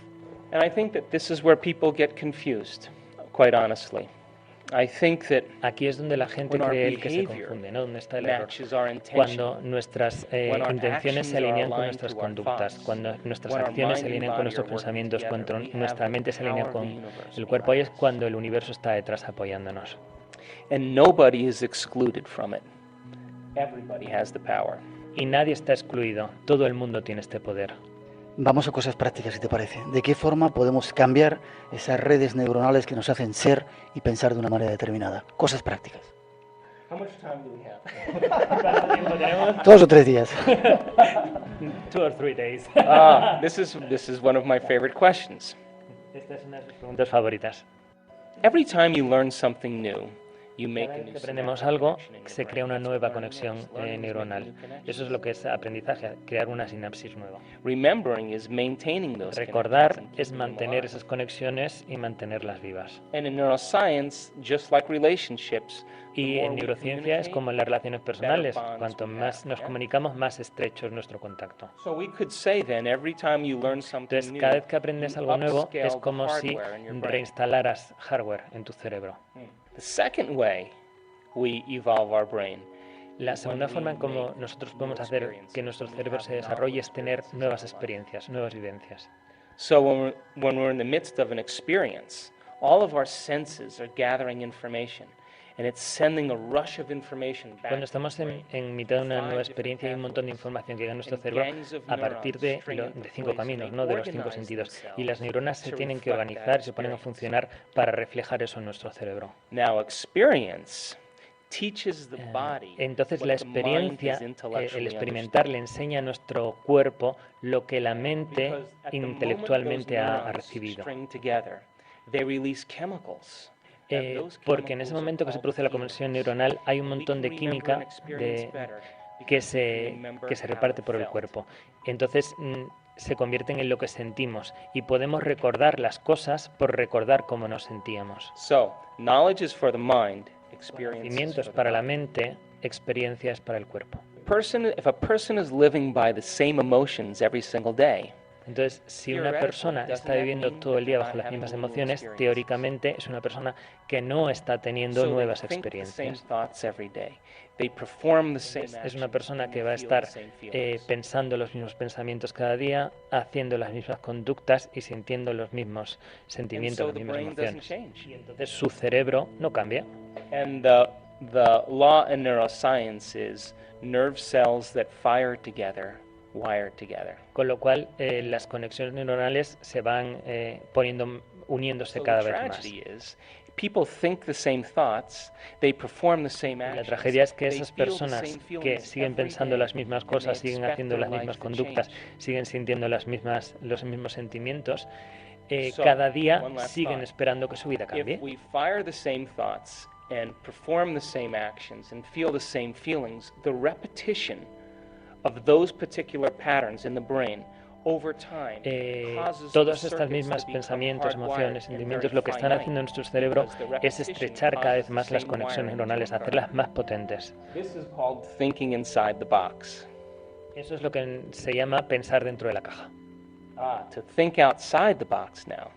Speaker 6: And I think that this is where people get confused, quite honestly. I think that
Speaker 5: Aquí es donde la gente
Speaker 6: when our
Speaker 5: cree que se
Speaker 6: behavior
Speaker 5: confunde, ¿no? Donde está el error.
Speaker 6: matches our
Speaker 5: Cuando
Speaker 6: intention,
Speaker 5: nuestras
Speaker 6: when our
Speaker 5: intenciones se
Speaker 6: actions are
Speaker 5: alinean con
Speaker 6: aligned
Speaker 5: nuestras
Speaker 6: to our
Speaker 5: conductas,
Speaker 6: thoughts,
Speaker 5: cuando nuestras
Speaker 6: when our
Speaker 5: acciones se
Speaker 6: mind and
Speaker 5: alinean con
Speaker 6: body
Speaker 5: nuestros
Speaker 6: are working
Speaker 5: pensamientos,
Speaker 6: together,
Speaker 5: cuando
Speaker 6: we have
Speaker 5: nuestra
Speaker 6: the
Speaker 5: mente se alinea
Speaker 6: power of
Speaker 5: con
Speaker 6: the universe
Speaker 5: el cuerpo, ahí es
Speaker 6: behind us.
Speaker 5: cuando el universo está detrás apoyándonos.
Speaker 6: And nobody is excluded from it. Everybody has the power.
Speaker 5: Y nadie está excluido, todo el mundo tiene este poder.
Speaker 1: Vamos a cosas prácticas, si te parece. ¿De qué forma podemos cambiar esas redes neuronales que nos hacen ser y pensar de una manera determinada? Cosas prácticas.
Speaker 6: How much time do we have?
Speaker 5: ¿Cuánto tiempo tenemos?
Speaker 1: 2 o 3 días.
Speaker 5: 2 or 3 days.
Speaker 6: This is one of my favorite questions.
Speaker 5: Esta es una de sus preguntas favoritas.
Speaker 6: Every time you learn something new, you make
Speaker 5: Cada
Speaker 6: a
Speaker 5: vez
Speaker 6: new
Speaker 5: que aprendemos
Speaker 6: synaptic
Speaker 5: algo,
Speaker 6: connection in your
Speaker 5: se
Speaker 6: brain.
Speaker 5: crea una
Speaker 6: That's what
Speaker 5: nueva
Speaker 6: learning
Speaker 5: conexión
Speaker 6: is. Learning is making
Speaker 5: neuronal.
Speaker 6: new connections.
Speaker 5: Eso es lo que es aprendizaje, crear una sinapsis nueva.
Speaker 6: Remembering is maintaining those
Speaker 5: Recordar
Speaker 6: connections and
Speaker 5: es
Speaker 6: keeping them
Speaker 5: mantener
Speaker 6: alive.
Speaker 5: esas conexiones y mantenerlas vivas.
Speaker 6: And in neuroscience, just like relationships, the
Speaker 5: Y
Speaker 6: more
Speaker 5: en
Speaker 6: we
Speaker 5: neurociencia es
Speaker 6: communicate,
Speaker 5: como en las relaciones personales.
Speaker 6: bonds
Speaker 5: Cuanto
Speaker 6: we
Speaker 5: más
Speaker 6: have,
Speaker 5: nos
Speaker 6: yeah?
Speaker 5: comunicamos, más estrecho es nuestro contacto.
Speaker 6: So we could say then, every time you learn something
Speaker 5: Entonces,
Speaker 6: new,
Speaker 5: cada vez que aprendes
Speaker 6: you
Speaker 5: algo nuevo,
Speaker 6: upscale
Speaker 5: es
Speaker 6: the
Speaker 5: como si
Speaker 6: hardware in your brain.
Speaker 5: reinstalaras hardware en tu cerebro.
Speaker 6: The second way we evolve our brain
Speaker 5: La
Speaker 6: is
Speaker 5: segunda
Speaker 6: when
Speaker 5: forma
Speaker 6: we
Speaker 5: en cómo
Speaker 6: make
Speaker 5: nosotros
Speaker 6: new
Speaker 5: podemos hacer
Speaker 6: experiences,
Speaker 5: que nuestro
Speaker 6: when we
Speaker 5: cerebro
Speaker 6: have
Speaker 5: se desarrolle es
Speaker 6: novel
Speaker 5: tener
Speaker 6: experiences
Speaker 5: nuevas
Speaker 6: in life.
Speaker 5: experiencias, nuevas vivencias.
Speaker 6: So when we're in the midst of an experience, all of our senses are gathering information, and it's sending a rush of information back
Speaker 5: Cuando
Speaker 6: to
Speaker 5: estamos
Speaker 6: the brain.
Speaker 5: en mitad de una nueva experiencia hay un montón de información que llega a nuestro cerebro a partir de 5 caminos, ¿no? De los 5 sentidos. Y las neuronas se tienen que organizar y se ponen a funcionar para reflejar eso en nuestro cerebro.
Speaker 6: Now, experience teaches the body
Speaker 5: Entonces
Speaker 6: what
Speaker 5: la
Speaker 6: the mind
Speaker 5: experiencia,
Speaker 6: is
Speaker 5: el
Speaker 6: intellectually
Speaker 5: experimentar le enseña a nuestro cuerpo lo que la mente
Speaker 6: Because at the moment
Speaker 5: intelectualmente
Speaker 6: those
Speaker 5: ha
Speaker 6: neurons
Speaker 5: recibido.
Speaker 6: string together, they release chemicals.
Speaker 5: Porque en ese momento que se produce la conexión neuronal hay un montón de química que se reparte por el cuerpo. Entonces se convierten en lo que sentimos y podemos recordar las cosas por recordar cómo nos sentíamos.
Speaker 6: So, knowledge is for the mind, experience is
Speaker 5: Conocimiento es
Speaker 6: for the
Speaker 5: para la
Speaker 6: body.
Speaker 5: mente, experiencia es para el cuerpo.
Speaker 6: If a person is living by the same emotions every single day,
Speaker 5: Entonces, si una persona está viviendo todo el día bajo las mismas emociones, teóricamente es una persona que no está teniendo
Speaker 6: so they
Speaker 5: nuevas
Speaker 6: think the same
Speaker 5: experiencias.
Speaker 6: thoughts every day. They perform the same
Speaker 5: Es una
Speaker 6: actions,
Speaker 5: persona
Speaker 6: and
Speaker 5: que
Speaker 6: they
Speaker 5: va a
Speaker 6: feel the
Speaker 5: estar
Speaker 6: same feelings.
Speaker 5: pensando los mismos pensamientos cada día, haciendo las mismas conductas y sintiendo los mismos
Speaker 6: And
Speaker 5: sentimientos,
Speaker 6: so
Speaker 5: las
Speaker 6: the
Speaker 5: mismas
Speaker 6: brain doesn't
Speaker 5: emociones.
Speaker 6: change.
Speaker 5: Y entonces su cerebro no cambia.
Speaker 6: And the law in neuroscience is nerve cells that fire together wire together.
Speaker 5: Con lo cual, las conexiones neuronales se van uniéndose
Speaker 6: So
Speaker 5: cada
Speaker 6: the
Speaker 5: vez más.
Speaker 6: tragedy is people think the same thoughts, they perform the same
Speaker 5: La
Speaker 6: actions.
Speaker 5: tragedia es que
Speaker 6: they
Speaker 5: esas
Speaker 6: feel the
Speaker 5: personas
Speaker 6: same
Speaker 5: que
Speaker 6: feelings
Speaker 5: siguen
Speaker 6: every
Speaker 5: pensando
Speaker 6: day,
Speaker 5: las mismas
Speaker 6: and
Speaker 5: cosas,
Speaker 6: they
Speaker 5: siguen
Speaker 6: expect
Speaker 5: haciendo
Speaker 6: their
Speaker 5: las
Speaker 6: life
Speaker 5: mismas
Speaker 6: to
Speaker 5: conductas,
Speaker 6: change.
Speaker 5: siguen sintiendo las mismas, los mismos sentimientos, cada día siguen esperando que su vida cambie.
Speaker 6: If we fire the same thoughts and perform the same actions and feel the same feelings, the repetition of those particular patterns in the brain over time causes
Speaker 5: todos estos mismos pensamientos, emociones, sentimientos, lo que están haciendo en nuestro cerebro es estrechar cada vez más las conexiones neuronales, hacerlas más potentes.
Speaker 6: This is called thinking inside the box.
Speaker 5: Eso es lo que se llama pensar dentro de la caja.
Speaker 6: To think outside the box now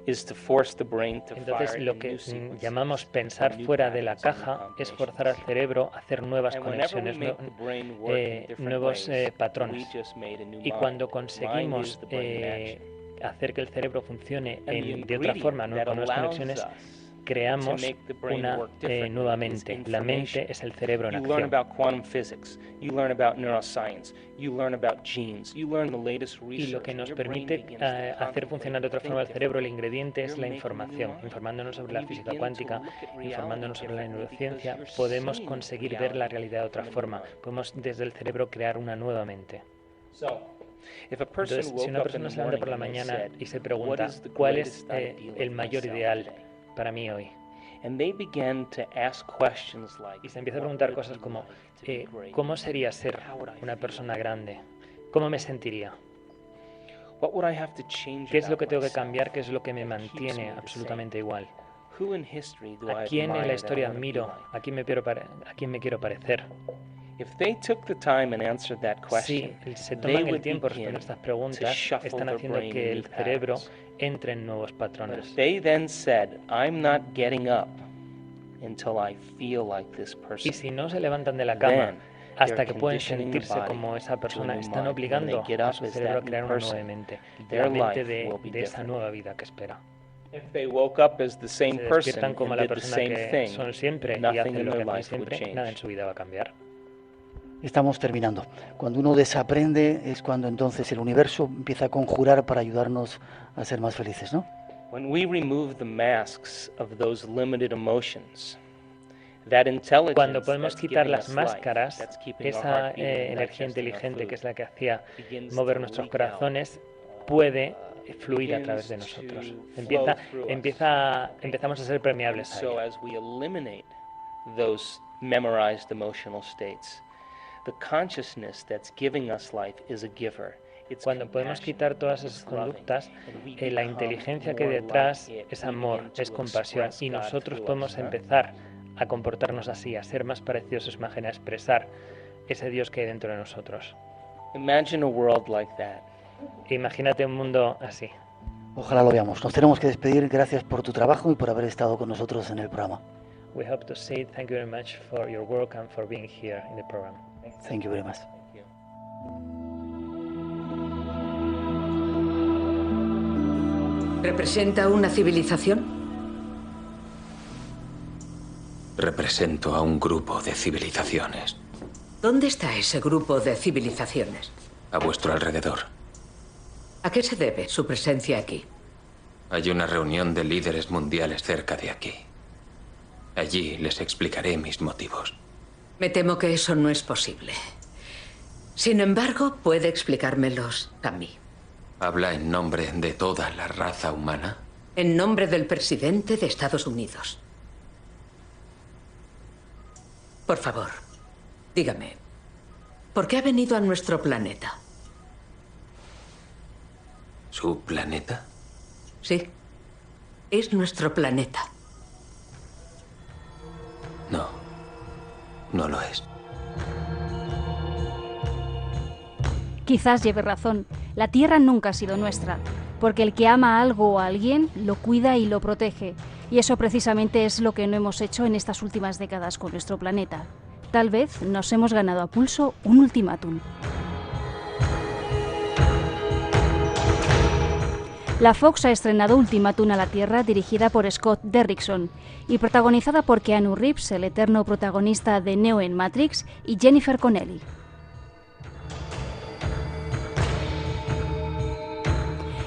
Speaker 6: is to force the brain to
Speaker 5: Entonces,
Speaker 6: fire
Speaker 5: lo
Speaker 6: in
Speaker 5: que
Speaker 6: new sequences,
Speaker 5: llamamos pensar
Speaker 6: new
Speaker 5: fuera de la
Speaker 6: patterns, new
Speaker 5: caja es
Speaker 6: combinations.
Speaker 5: forzar al cerebro a hacer nuevas
Speaker 6: And whenever we
Speaker 5: conexiones,
Speaker 6: make the brain work in different
Speaker 5: nuevos
Speaker 6: ways,
Speaker 5: patrones.
Speaker 6: we just made a new
Speaker 5: Y
Speaker 6: mind.
Speaker 5: cuando
Speaker 6: Mind
Speaker 5: conseguimos
Speaker 6: is the brain in action.
Speaker 5: hacer que el cerebro funcione
Speaker 6: And the
Speaker 5: de otra
Speaker 6: ingredient
Speaker 5: forma,
Speaker 6: that
Speaker 5: con nuevas
Speaker 6: allows
Speaker 5: conexiones,
Speaker 6: us
Speaker 5: creamos
Speaker 6: to make the brain
Speaker 5: una
Speaker 6: work differently
Speaker 5: nueva
Speaker 6: is
Speaker 5: mente. La
Speaker 6: information.
Speaker 5: mente es el cerebro en
Speaker 6: You learn
Speaker 5: acción.
Speaker 6: about quantum physics, you learn about neuroscience, you learn about genes, you learn the latest
Speaker 5: Y
Speaker 6: research.
Speaker 5: lo que
Speaker 6: and
Speaker 5: nos
Speaker 6: your brain
Speaker 5: permite
Speaker 6: begins to
Speaker 5: hacer
Speaker 6: contemplate,
Speaker 5: funcionar de otra forma el
Speaker 6: think
Speaker 5: cerebro, el
Speaker 6: differently.
Speaker 5: ingrediente es
Speaker 6: You're
Speaker 5: la
Speaker 6: making
Speaker 5: información.
Speaker 6: new mind.
Speaker 5: Informándonos sobre
Speaker 6: You
Speaker 5: la física
Speaker 6: begin to
Speaker 5: cuántica,
Speaker 6: look at reality
Speaker 5: informándonos sobre la
Speaker 6: differently
Speaker 5: neurociencia,
Speaker 6: because you're
Speaker 5: podemos
Speaker 6: seeing
Speaker 5: conseguir ver la
Speaker 6: reality
Speaker 5: realidad de otra
Speaker 6: from a new
Speaker 5: forma.
Speaker 6: mind.
Speaker 5: Podemos desde el cerebro crear una nueva mente.
Speaker 6: So, if a person
Speaker 5: Entonces, si
Speaker 6: woke
Speaker 5: una
Speaker 6: up
Speaker 5: persona
Speaker 6: in
Speaker 5: se
Speaker 6: the
Speaker 5: levanta por la
Speaker 6: morning and they
Speaker 5: mañana
Speaker 6: said,
Speaker 5: y se
Speaker 6: "What
Speaker 5: pregunta,
Speaker 6: is the
Speaker 5: ¿cuál es
Speaker 6: greatest ideal
Speaker 5: el
Speaker 6: of
Speaker 5: mayor
Speaker 6: myself
Speaker 5: ideal
Speaker 6: today?"
Speaker 5: para mí hoy?
Speaker 6: And they began to ask questions like,
Speaker 5: Y se empieza a
Speaker 6: "What
Speaker 5: preguntar
Speaker 6: would it
Speaker 5: cosas
Speaker 6: be
Speaker 5: como,
Speaker 6: like to be great?
Speaker 5: ¿cómo sería ser
Speaker 6: How would I
Speaker 5: una
Speaker 6: feel?
Speaker 5: persona grande? ¿Cómo me sentiría?
Speaker 6: What would I have to change
Speaker 5: ¿Qué es lo
Speaker 6: about
Speaker 5: que tengo que
Speaker 6: myself
Speaker 5: cambiar? ¿Qué es lo que me
Speaker 6: that keeps me
Speaker 5: mantiene
Speaker 6: the
Speaker 5: absolutamente igual?
Speaker 6: same? Who in history do
Speaker 5: ¿A
Speaker 6: I
Speaker 5: quién en
Speaker 6: admire
Speaker 5: la
Speaker 6: that I
Speaker 5: historia
Speaker 6: wanna be
Speaker 5: admiro?
Speaker 6: like?
Speaker 5: ¿A quién me quiero parecer?
Speaker 6: If they took the time and answered that
Speaker 5: Si
Speaker 6: question,
Speaker 5: se
Speaker 6: they
Speaker 5: toman el
Speaker 6: would
Speaker 5: tiempo de
Speaker 6: begin
Speaker 5: responder estas
Speaker 6: to
Speaker 5: preguntas,
Speaker 6: shuffle
Speaker 5: están
Speaker 6: their
Speaker 5: haciendo
Speaker 6: brain
Speaker 5: que
Speaker 6: in
Speaker 5: el
Speaker 6: new
Speaker 5: cerebro
Speaker 6: patterns.
Speaker 5: entre en nuevos
Speaker 6: But
Speaker 5: patrones.
Speaker 6: if they then said, "I'm not getting up until I feel like this person,"
Speaker 5: Y si no se levantan de la cama
Speaker 6: then
Speaker 5: hasta
Speaker 6: they're
Speaker 5: que pueden
Speaker 6: conditioning the
Speaker 5: sentirse
Speaker 6: body
Speaker 5: como esa
Speaker 6: to a
Speaker 5: persona,
Speaker 6: new
Speaker 5: están
Speaker 6: mind.
Speaker 5: obligando
Speaker 6: When they get
Speaker 5: a
Speaker 6: up
Speaker 5: su
Speaker 6: as
Speaker 5: cerebro a
Speaker 6: that new
Speaker 5: crear una
Speaker 6: person,
Speaker 5: nueva mente,
Speaker 6: their
Speaker 5: la mente
Speaker 6: life will be
Speaker 5: de esa
Speaker 6: different.
Speaker 5: nueva vida que espera.
Speaker 6: If they woke up as the same
Speaker 5: Se
Speaker 6: person
Speaker 5: despiertan como
Speaker 6: and
Speaker 5: la
Speaker 6: did the
Speaker 5: persona
Speaker 6: same
Speaker 5: que
Speaker 6: thing,
Speaker 5: son siempre y
Speaker 6: nothing
Speaker 5: hacen
Speaker 6: in
Speaker 5: lo que
Speaker 6: their
Speaker 5: hacen
Speaker 6: life would
Speaker 5: siempre, nada en
Speaker 6: change.
Speaker 5: su vida va a cambiar.
Speaker 1: Estamos terminando. Cuando uno desaprende es cuando entonces el universo empieza a conjurar para ayudarnos a ser más felices, ¿no?
Speaker 6: When we remove the masks of those limited emotions, that intelligence
Speaker 5: Cuando podemos
Speaker 6: that's
Speaker 5: quitar
Speaker 6: giving
Speaker 5: las
Speaker 6: us life,
Speaker 5: máscaras,
Speaker 6: that's keeping our
Speaker 5: esa
Speaker 6: heart beating, not
Speaker 5: energía
Speaker 6: just in our
Speaker 5: inteligente que es
Speaker 6: food,
Speaker 5: la que hacía
Speaker 6: begins
Speaker 5: mover
Speaker 6: to
Speaker 5: nuestros
Speaker 6: leak out.
Speaker 5: corazones, puede fluir a través de
Speaker 6: Begins
Speaker 5: nosotros.
Speaker 6: to flow through us.
Speaker 5: Empezamos a ser permeables a
Speaker 6: So
Speaker 5: ella.
Speaker 6: as we eliminate those memorized emotional states, the consciousness that's giving us life is a giver. It's
Speaker 5: Cuando podemos
Speaker 6: compassion,
Speaker 5: quitar todas
Speaker 6: it's
Speaker 5: esas
Speaker 6: loving,
Speaker 5: conductas,
Speaker 6: and we
Speaker 5: la
Speaker 6: become
Speaker 5: inteligencia que hay
Speaker 6: more
Speaker 5: detrás
Speaker 6: like it.
Speaker 5: es
Speaker 6: We
Speaker 5: amor,
Speaker 6: begin to
Speaker 5: es compasión,
Speaker 6: express
Speaker 5: y
Speaker 6: God
Speaker 5: nosotros
Speaker 6: through
Speaker 5: podemos
Speaker 6: us, ¿no?
Speaker 5: empezar a comportarnos así, a ser más parecidos a su imagen, a expresar ese Dios que hay dentro de nosotros.
Speaker 6: Imagine a world like that.
Speaker 5: Imagínate un mundo así.
Speaker 1: Ojalá lo veamos. Nos tenemos que despedir. Gracias por tu trabajo y por haber estado con nosotros en el programa.
Speaker 5: We hope to say thank you very much for your work and for being here in the program.
Speaker 1: Thank you very much.
Speaker 6: Thank you.
Speaker 7: ¿Representa una civilización?
Speaker 8: Represento a un grupo de civilizaciones.
Speaker 7: ¿Dónde está ese grupo de civilizaciones?
Speaker 8: A vuestro alrededor.
Speaker 7: ¿A qué se debe su presencia aquí?
Speaker 8: Hay una reunión de líderes mundiales cerca de aquí. Allí les explicaré mis motivos.
Speaker 7: Me temo que eso no es posible. Sin embargo, puede explicármelos a mí.
Speaker 8: ¿Habla en nombre de toda la raza humana?
Speaker 7: En nombre del presidente de Estados Unidos. Por favor, dígame, ¿por qué ha venido a nuestro planeta?
Speaker 8: ¿Su planeta?
Speaker 7: Sí, es nuestro planeta.
Speaker 8: No, no lo es.
Speaker 4: Quizás lleve razón. La Tierra nunca ha sido nuestra, porque el que ama algo o a alguien lo cuida y lo protege. Y eso precisamente es lo que no hemos hecho en estas últimas décadas con nuestro planeta. Tal vez nos hemos ganado a pulso un ultimátum. La Fox ha estrenado Ultimátum a la Tierra, dirigida por Scott Derrickson y protagonizada por Keanu Reeves, el eterno protagonista de Neo en Matrix, y Jennifer Connelly.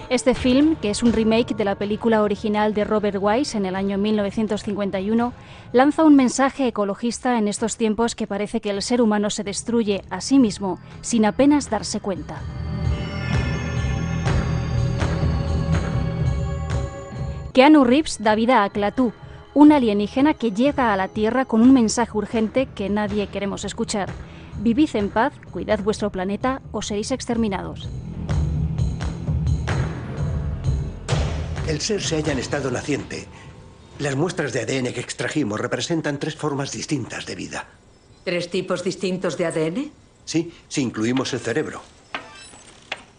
Speaker 4: Este film, que es un remake de la película original de Robert Wise en el año 1951, lanza un mensaje ecologista en estos tiempos que parece que el ser humano se destruye a sí mismo sin apenas darse cuenta. Keanu Reeves da vida a Klaatu, un alienígena que llega a la Tierra con un mensaje urgente que nadie queremos escuchar. Vivid en paz, cuidad vuestro planeta o seréis exterminados.
Speaker 9: El ser se halla en estado naciente. Las muestras de ADN que extrajimos representan 3 formas distintas de vida.
Speaker 7: ¿3 tipos distintos de ADN?
Speaker 9: Sí, si incluimos el cerebro.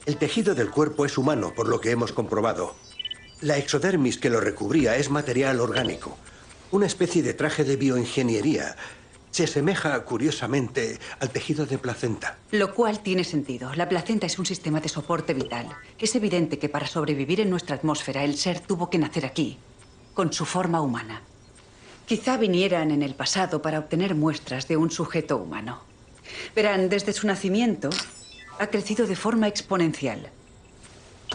Speaker 9: El tejido del cuerpo es humano, por lo que hemos comprobado. La exodermis que lo recubría es material orgánico, una especie de traje de bioingeniería. Se asemeja, curiosamente, al tejido de placenta.
Speaker 10: Lo cual tiene sentido. La placenta es un sistema de soporte vital. Es evidente que para sobrevivir en nuestra atmósfera, el ser tuvo que nacer aquí, con su forma humana. Quizá vinieran en el pasado para obtener muestras de un sujeto humano. Verán, desde su nacimiento, ha crecido de forma exponencial.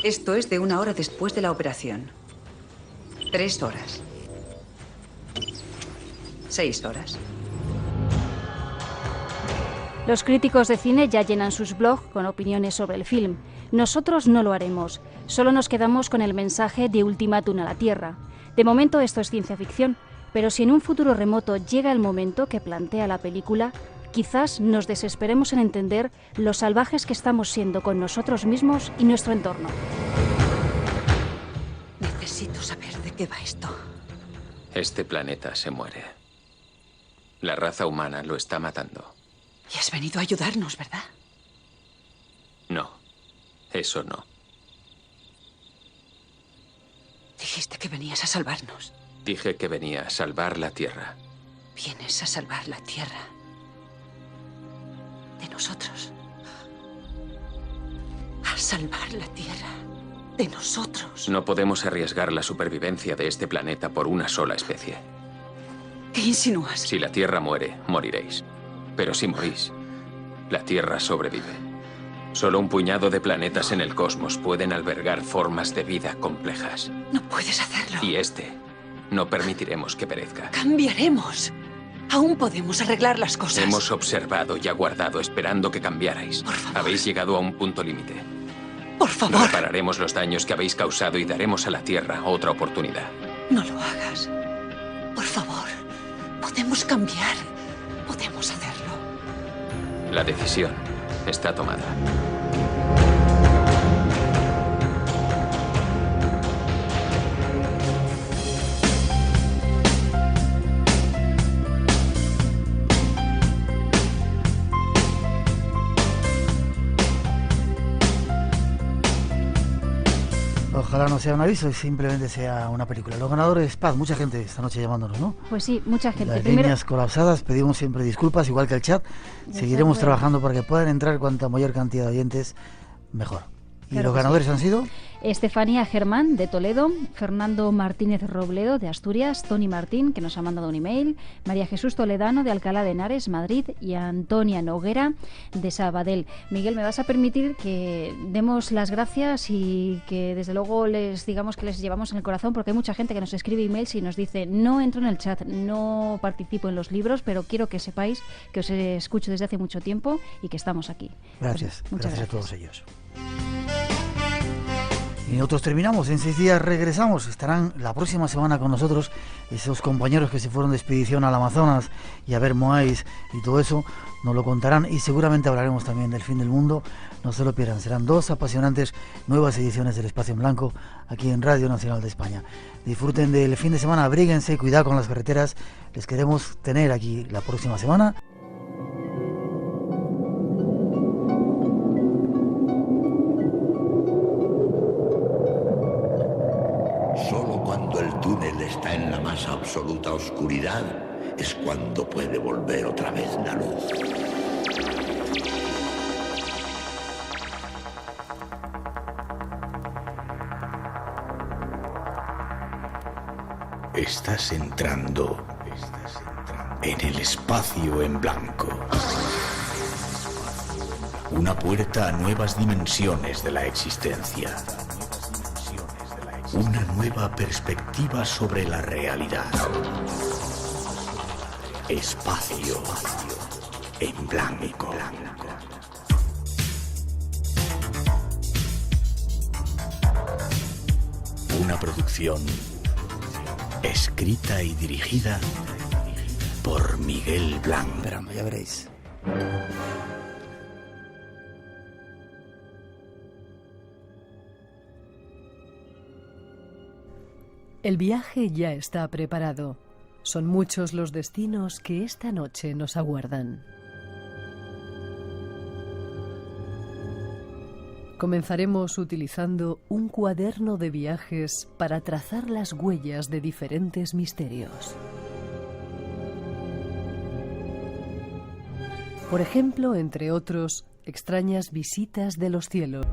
Speaker 10: Esto es de 1 hora después de la operación. 3 horas. 6 horas.
Speaker 4: Los críticos de cine ya llenan sus blogs con opiniones sobre el film. Nosotros no lo haremos. Solo nos quedamos con el mensaje de ultimátum a la Tierra. De momento esto es ciencia ficción, pero si en un futuro remoto llega el momento que plantea la película, quizás nos desesperemos en entender lo salvajes que estamos siendo con nosotros mismos y nuestro entorno.
Speaker 10: Necesito saber de qué va esto.
Speaker 8: Este planeta se muere. La raza humana lo está matando.
Speaker 10: Y has venido a ayudarnos, ¿verdad?
Speaker 8: No, eso no.
Speaker 10: Dijiste que venías a salvarnos.
Speaker 8: Dije que venía a salvar la Tierra.
Speaker 10: Vienes a salvar la Tierra. De nosotros. A salvar la Tierra. De nosotros.
Speaker 8: No podemos arriesgar la supervivencia de este planeta por una sola especie.
Speaker 10: ¿Qué insinúas?
Speaker 8: Si la Tierra muere, moriréis. Pero si morís, la Tierra sobrevive. Solo un puñado de planetas en el cosmos pueden albergar formas de vida complejas.
Speaker 10: No puedes hacerlo.
Speaker 8: Y no permitiremos que perezca.
Speaker 10: Cambiaremos. Aún podemos arreglar las cosas.
Speaker 8: Hemos observado y aguardado esperando que cambiarais.
Speaker 10: Por favor.
Speaker 8: Habéis llegado a un punto límite.
Speaker 10: Por favor.
Speaker 8: Repararemos los daños que habéis causado y daremos a la Tierra otra oportunidad.
Speaker 10: No lo hagas. Por favor. Podemos cambiar. Podemos hacerlo.
Speaker 8: La decisión está tomada.
Speaker 1: Ojalá no sea un aviso y simplemente sea una película. Los ganadores, Paz, mucha gente esta noche llamándonos, ¿no?
Speaker 4: Pues sí, mucha gente.
Speaker 1: Las líneas colapsadas, pedimos siempre disculpas, igual que el chat. Seguiremos trabajando para que puedan entrar cuanta mayor cantidad de oyentes, mejor. ¿Y los ganadores han sido?
Speaker 4: Estefanía Germán, de Toledo, Fernando Martínez Robledo, de Asturias, Tony Martín, que nos ha mandado un email, María Jesús Toledano, de Alcalá de Henares, Madrid, y Antonia Noguera, de Sabadell. Miguel, ¿me vas a permitir que demos las gracias y que desde luego les digamos que les llevamos en el corazón? Porque hay mucha gente que nos escribe emails y nos dice: no entro en el chat, no participo en los libros, pero quiero que sepáis que os escucho desde hace mucho tiempo y que estamos aquí.
Speaker 1: Gracias,
Speaker 4: pues,
Speaker 1: gracias a todos ellos. Y nosotros terminamos, en 6 días regresamos, estarán la próxima semana con nosotros esos compañeros que se fueron de expedición al Amazonas y a ver moais y todo eso, nos lo contarán y seguramente hablaremos también del fin del mundo, no se lo pierdan, serán 2 apasionantes nuevas ediciones del Espacio en Blanco aquí en Radio Nacional de España. Disfruten del fin de semana, abríguense, cuidado con las carreteras, les queremos tener aquí la próxima semana.
Speaker 11: Solo cuando el túnel está en la más absoluta oscuridad es cuando puede volver otra vez la luz. Estás entrando en el Espacio en Blanco. Una puerta a nuevas dimensiones de la existencia. Una nueva perspectiva sobre la realidad. Espacio en Blanco. Una producción
Speaker 12: Escrita y dirigida por Miguel Blanc.
Speaker 1: Esperamos, ya veréis.
Speaker 13: El viaje ya está preparado. Son muchos los destinos que esta noche nos aguardan. Comenzaremos utilizando un cuaderno de viajes para trazar las huellas de diferentes misterios. Por ejemplo, entre otros, extrañas visitas de los cielos.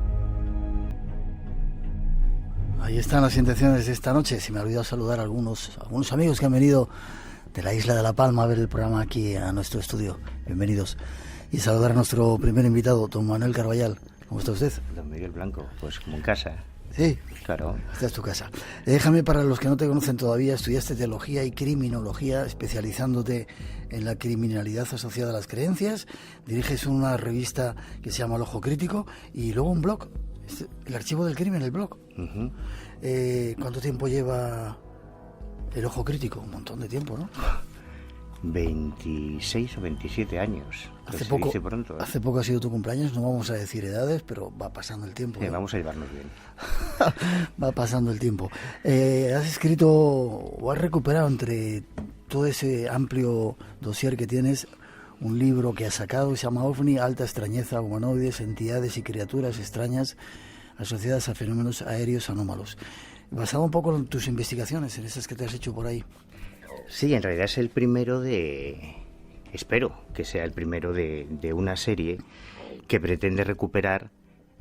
Speaker 1: Ahí están las intenciones de esta noche. Se me ha olvidado saludar a algunos amigos que han venido de la isla de La Palma a ver el programa aquí a nuestro estudio. Bienvenidos. Y saludar a nuestro primer invitado, don Manuel Carballal. ¿Cómo está usted?
Speaker 14: Don Miguel Blanco, pues como en casa.
Speaker 1: Sí,
Speaker 14: claro.
Speaker 1: Esta es tu casa. Déjame, para los que no te conocen todavía, estudiaste teología y criminología, especializándote en la criminalidad asociada a las creencias. Diriges una revista que se llama El Ojo Crítico y luego un blog, El Archivo del Crimen, el blog.
Speaker 14: Uh-huh.
Speaker 1: ¿Cuánto tiempo lleva El Ojo Crítico? Un montón de tiempo, ¿no?
Speaker 14: 26 o 27 años.
Speaker 1: Hace poco ha sido tu cumpleaños, no vamos a decir edades, pero va pasando el tiempo.
Speaker 14: ¿no? Vamos a llevarnos bien.
Speaker 1: Va pasando el tiempo. Has escrito o has recuperado entre todo ese amplio dossier que tienes un libro que has sacado que se llama OVNI, Alta Extrañeza, Humanoides, Entidades y Criaturas Extrañas asociadas a fenómenos aéreos anómalos. Basado un poco en tus investigaciones, en esas que te has hecho por ahí.
Speaker 14: Sí, en realidad es el primero espero que sea el primero de una serie que pretende recuperar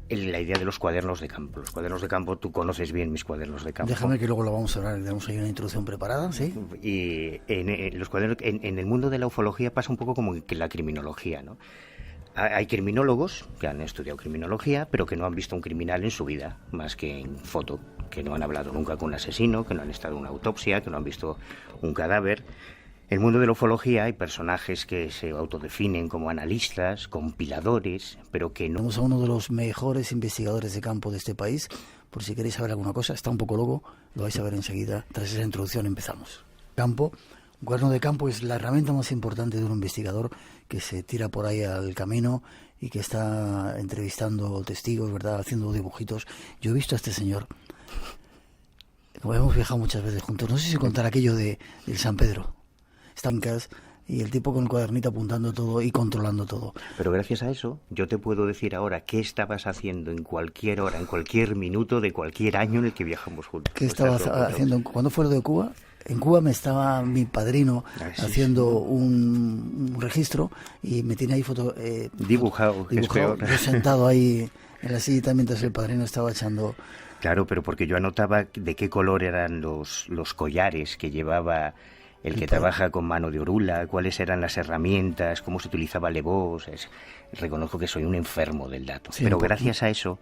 Speaker 14: la idea de los cuadernos de campo. Los cuadernos de campo, tú conoces bien mis cuadernos de campo.
Speaker 1: Déjame que luego lo vamos a hablar, tenemos ahí una introducción preparada, ¿sí?
Speaker 14: Y los cuadernos, en el mundo de la ufología pasa un poco como que la criminología, ¿no? Hay criminólogos que han estudiado criminología, pero que no han visto un criminal en su vida, más que en foto, que no han hablado nunca con un asesino, que no han estado en una autopsia, que no han visto un cadáver. En el mundo de la ufología hay personajes que se autodefinen como analistas, compiladores, pero que no...
Speaker 1: Tenemos a uno de los mejores investigadores de campo de este país. Por si queréis saber alguna cosa, está un poco loco, lo vais a ver enseguida. Tras esa introducción empezamos. Campo. Un cuaderno de campo es la herramienta más importante de un investigador que se tira por ahí al camino y que está entrevistando testigos, ¿verdad? Haciendo dibujitos. Yo he visto a este señor, como hemos viajado muchas veces juntos, no sé si contar aquello del San Pedro. Estancas y el tipo con el cuadernito apuntando todo y controlando todo.
Speaker 14: Pero gracias a eso, yo te puedo decir ahora qué estabas haciendo en cualquier hora, en cualquier minuto de cualquier año en el que viajamos juntos.
Speaker 1: ¿Qué estabas haciendo? ¿Cuándo fue lo de Cuba? En Cuba me estaba mi padrino haciendo un registro y me tiene ahí
Speaker 14: dibujado, es peor.
Speaker 1: Yo sentado ahí en la silla mientras el padrino estaba echando...
Speaker 14: Claro, pero porque yo anotaba de qué color eran los collares que llevaba el que trabaja con mano de orula, cuáles eran las herramientas, cómo se utilizaba el voz. Reconozco que soy un enfermo del dato, sí, pero gracias a eso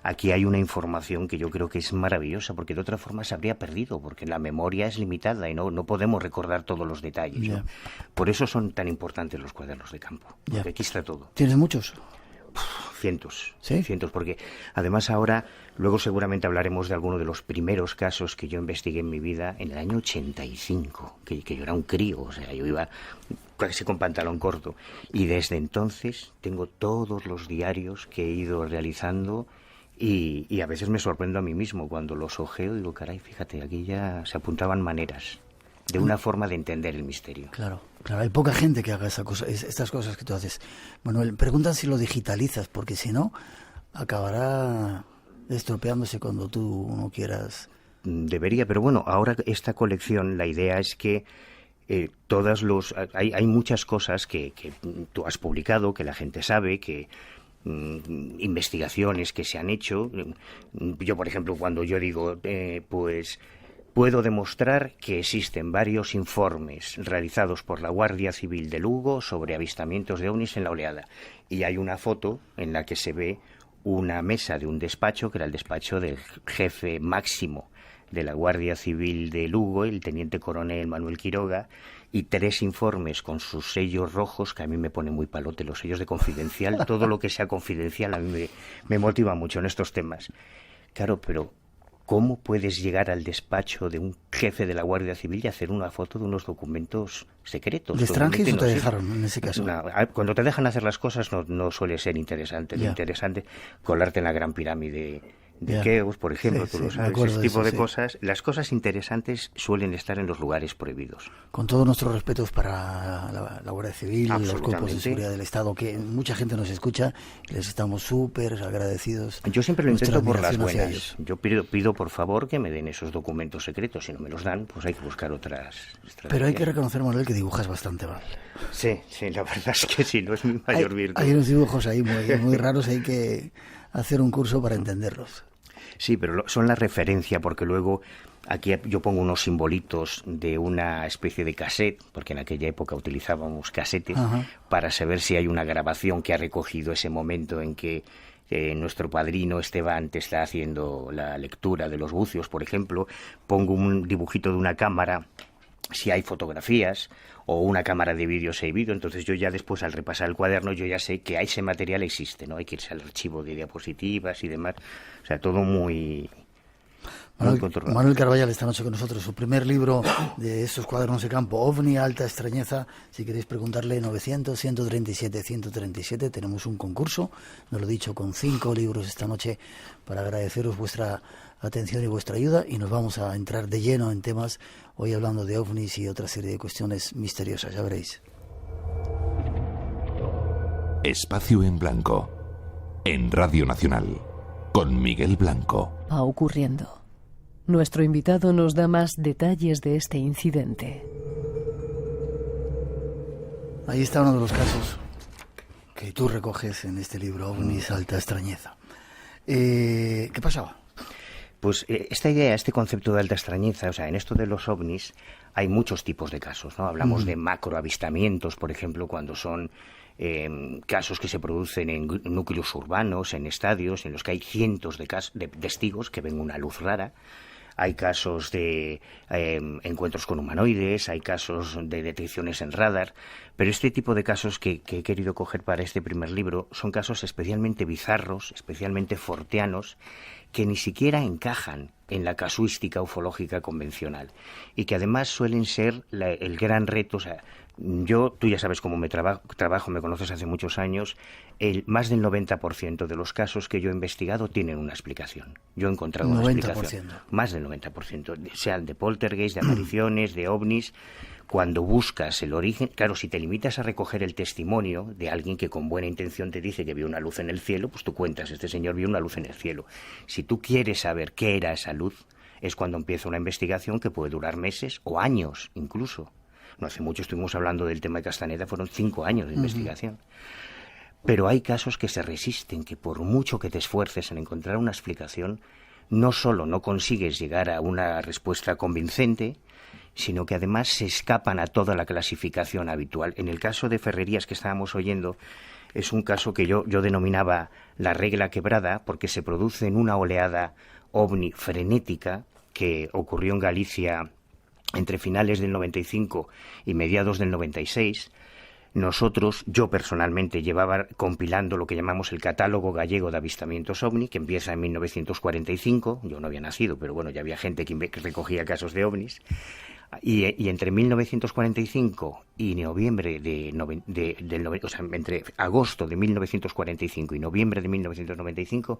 Speaker 14: aquí hay una información que yo creo que es maravillosa, porque de otra forma se habría perdido, porque la memoria es limitada y no podemos recordar todos los detalles, ¿no? Por eso son tan importantes los cuadernos de campo, porque aquí está todo.
Speaker 1: ¿Tienes muchos?
Speaker 14: Cientos,
Speaker 1: ¿sí?
Speaker 14: Cientos, porque además ahora, luego seguramente hablaremos de alguno de los primeros casos que yo investigué en mi vida en el año 85, que yo era un crío, o sea, yo iba casi con pantalón corto, y desde entonces tengo todos los diarios que he ido realizando. Y a veces me sorprendo a mí mismo cuando los ojeo, digo, caray, fíjate, aquí ya se apuntaban maneras de una forma de entender el misterio.
Speaker 1: Claro, hay poca gente que haga estas cosas que tú haces. Manuel, preguntan si lo digitalizas, porque si no, acabará estropeándose cuando tú no quieras.
Speaker 14: Debería, pero bueno, ahora esta colección, la idea es que hay muchas cosas que tú has publicado, que la gente sabe, que... investigaciones que se han hecho. Yo, por ejemplo, cuando yo digo, pues puedo demostrar que existen varios informes realizados por la Guardia Civil de Lugo sobre avistamientos de ovnis en la oleada, y hay una foto en la que se ve una mesa de un despacho, que era el despacho del jefe máximo de la Guardia Civil de Lugo, el teniente coronel Manuel Quiroga, y 3 informes con sus sellos rojos, que a mí me pone muy palote, los sellos de confidencial. Todo lo que sea confidencial a mí me motiva mucho en estos temas. Claro, pero ¿cómo puedes llegar al despacho de un jefe de la Guardia Civil y hacer una foto de unos documentos secretos?
Speaker 1: ¿De extranjeros te dejaron en ese caso?
Speaker 14: Cuando te dejan hacer las cosas no suele ser interesante. Lo interesante, colarte en la Gran Pirámide de Keops, por ejemplo, tú lo sabes, ese tipo de cosas. Las cosas interesantes suelen estar en los lugares prohibidos.
Speaker 1: Con todos nuestros respetos para la Guardia Civil, los cuerpos de seguridad del Estado, que mucha gente nos escucha y les estamos súper agradecidos.
Speaker 14: Yo siempre lo intento por las buenas. Yo pido por favor que me den esos documentos secretos. Si no me los dan, pues hay que buscar otras estrategias.
Speaker 1: Pero hay que reconocer, Manuel, que dibujas bastante mal.
Speaker 14: Sí, la verdad es que sí, no es mi mayor virtud.
Speaker 1: Hay unos dibujos ahí muy raros, hay que hacer un curso para entenderlos.
Speaker 14: Sí, pero son la referencia, porque luego aquí yo pongo unos simbolitos de una especie de cassette, porque en aquella época utilizábamos casetes, para saber si hay una grabación que ha recogido ese momento en que nuestro padrino Esteban te está haciendo la lectura de los bucios, por ejemplo. Pongo un dibujito de una cámara, si hay fotografías, o una cámara de vídeo se ha vídeo. Entonces yo ya después, al repasar el cuaderno, yo ya sé que ese material existe, ¿no? Hay que irse al archivo de diapositivas y demás. O sea, todo muy controlado.
Speaker 1: Manuel Carballal esta noche con nosotros. Su primer libro de estos cuadernos de campo, OVNI, Alta Extrañeza. Si queréis preguntarle, 900-137-137. Tenemos un concurso, nos lo he dicho, con 5 libros esta noche, para agradeceros vuestra atención y vuestra ayuda, y nos vamos a entrar de lleno en temas, hoy hablando de ovnis y otra serie de cuestiones misteriosas, ya veréis.
Speaker 15: Espacio en Blanco, en Radio Nacional, con Miguel Blanco.
Speaker 13: Va ocurriendo. Nuestro invitado nos da más detalles de este incidente.
Speaker 1: Ahí está uno de los casos que tú recoges en este libro, OVNIs, Alta Extrañeza. ¿Qué pasaba?
Speaker 14: Pues esta idea, este concepto de alta extrañeza, o sea, en esto de los ovnis hay muchos tipos de casos, ¿no? Hablamos de macroavistamientos, por ejemplo, cuando son casos que se producen en núcleos urbanos, en estadios, en los que hay cientos de testigos que ven una luz rara. Hay casos de encuentros con humanoides, hay casos de detecciones en radar, pero este tipo de casos que he querido coger para este primer libro son casos especialmente bizarros, especialmente forteanos, que ni siquiera encajan en la casuística ufológica convencional y que además suelen ser el gran reto. O sea, tú ya sabes cómo me trabajo, me conoces hace muchos años, más del 90% de los casos que yo he investigado tienen una explicación. Yo he encontrado una explicación. Más del 90%, sean de poltergeist, de apariciones, de ovnis. Cuando buscas el origen, claro, si te limitas a recoger el testimonio de alguien que con buena intención te dice que vio una luz en el cielo, pues tú cuentas, este señor vio una luz en el cielo. Si tú quieres saber qué era esa luz, es cuando empieza una investigación que puede durar meses o años incluso. No hace mucho estuvimos hablando del tema de Castaneda, fueron 5 años de investigación. Pero hay casos que se resisten, que por mucho que te esfuerces en encontrar una explicación, no solo no consigues llegar a una respuesta convincente, sino que además se escapan a toda la clasificación habitual. En el caso de Ferrerías que estábamos oyendo, es un caso que yo denominaba la regla quebrada, porque se produce en una oleada ovni frenética que ocurrió en Galicia entre finales del 95 y mediados del 96. Yo personalmente llevaba compilando lo que llamamos el Catálogo Gallego de Avistamientos OVNI, que empieza en 1945, yo no había nacido, pero bueno, ya había gente que recogía casos de ovnis, y entre 1945 y noviembre entre agosto de 1945 y noviembre de 1995,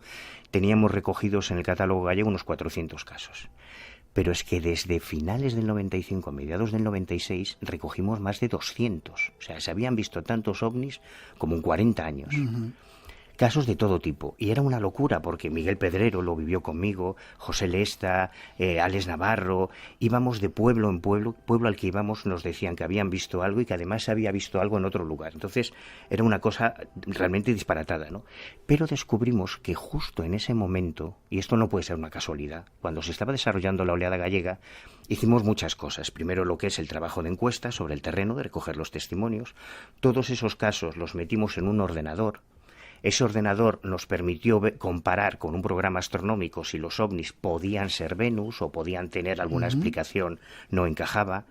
Speaker 14: teníamos recogidos en el Catálogo Gallego unos 400 casos. Pero es que desde finales del 95 a mediados del 96 recogimos más de 200. O sea, se habían visto tantos ovnis como en 40 años. Casos de todo tipo. Y era una locura porque Miguel Pedrero lo vivió conmigo, José Lesta, Alex Navarro. Íbamos de pueblo en pueblo al que íbamos nos decían que habían visto algo y que además se había visto algo en otro lugar. Entonces era una cosa realmente disparatada, ¿no? Pero descubrimos que justo en ese momento, y esto no puede ser una casualidad, cuando se estaba desarrollando la oleada gallega, hicimos muchas cosas. Primero lo que es el trabajo de encuesta sobre el terreno, de recoger los testimonios. Todos esos casos los metimos en un ordenador. Ese ordenador nos permitió comparar con un programa astronómico si los ovnis podían ser Venus o podían tener alguna explicación, no encajaba.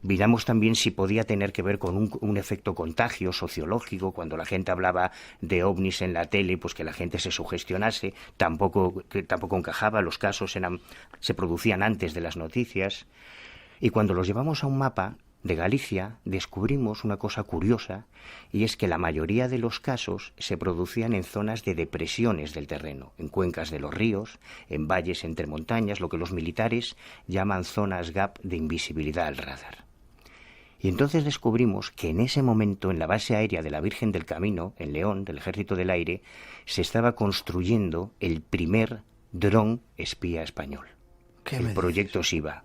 Speaker 14: Miramos también si podía tener que ver con un efecto contagio sociológico, cuando la gente hablaba de ovnis en la tele, pues que la gente se sugestionase, tampoco encajaba, los casos se producían antes de las noticias. Y cuando los llevamos a un mapa de Galicia, descubrimos una cosa curiosa, y es que la mayoría de los casos se producían en zonas de depresiones del terreno, en cuencas de los ríos, en valles entre montañas, lo que los militares llaman zonas gap de invisibilidad al radar. Y entonces descubrimos que en ese momento, en la base aérea de la Virgen del Camino, en León, del Ejército del Aire, se estaba construyendo el primer dron espía español, el proyecto Shiva.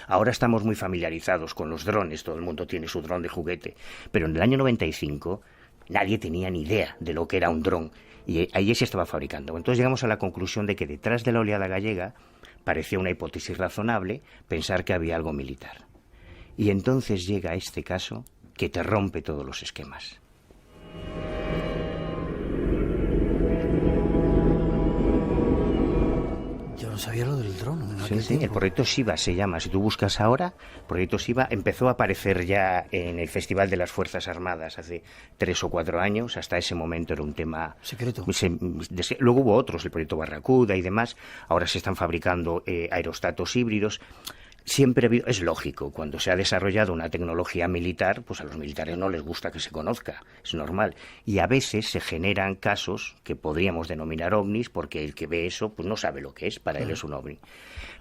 Speaker 14: Ahora estamos muy familiarizados con los drones, todo el mundo tiene su dron de juguete, pero en el año 95 nadie tenía ni idea de lo que era un dron, y ahí se estaba fabricando. Entonces llegamos a la conclusión de que detrás de la oleada gallega parecía una hipótesis razonable pensar que había algo militar. Y entonces llega este caso que te rompe todos los esquemas.
Speaker 1: Yo no sabía lo del dron.
Speaker 14: Sí, el proyecto Shiva se llama. Si tú buscas ahora, el proyecto Shiva empezó a aparecer ya en el Festival de las Fuerzas Armadas hace 3 o 4 años. Hasta ese momento era un tema
Speaker 1: secreto.
Speaker 14: Luego hubo otros, el proyecto Barracuda y demás. Ahora se están fabricando aerostatos híbridos. Siempre ha habido, es lógico, cuando se ha desarrollado una tecnología militar, pues a los militares no les gusta que se conozca, es normal. Y a veces se generan casos que podríamos denominar ovnis, porque el que ve eso pues no sabe lo que es, para él es un ovni.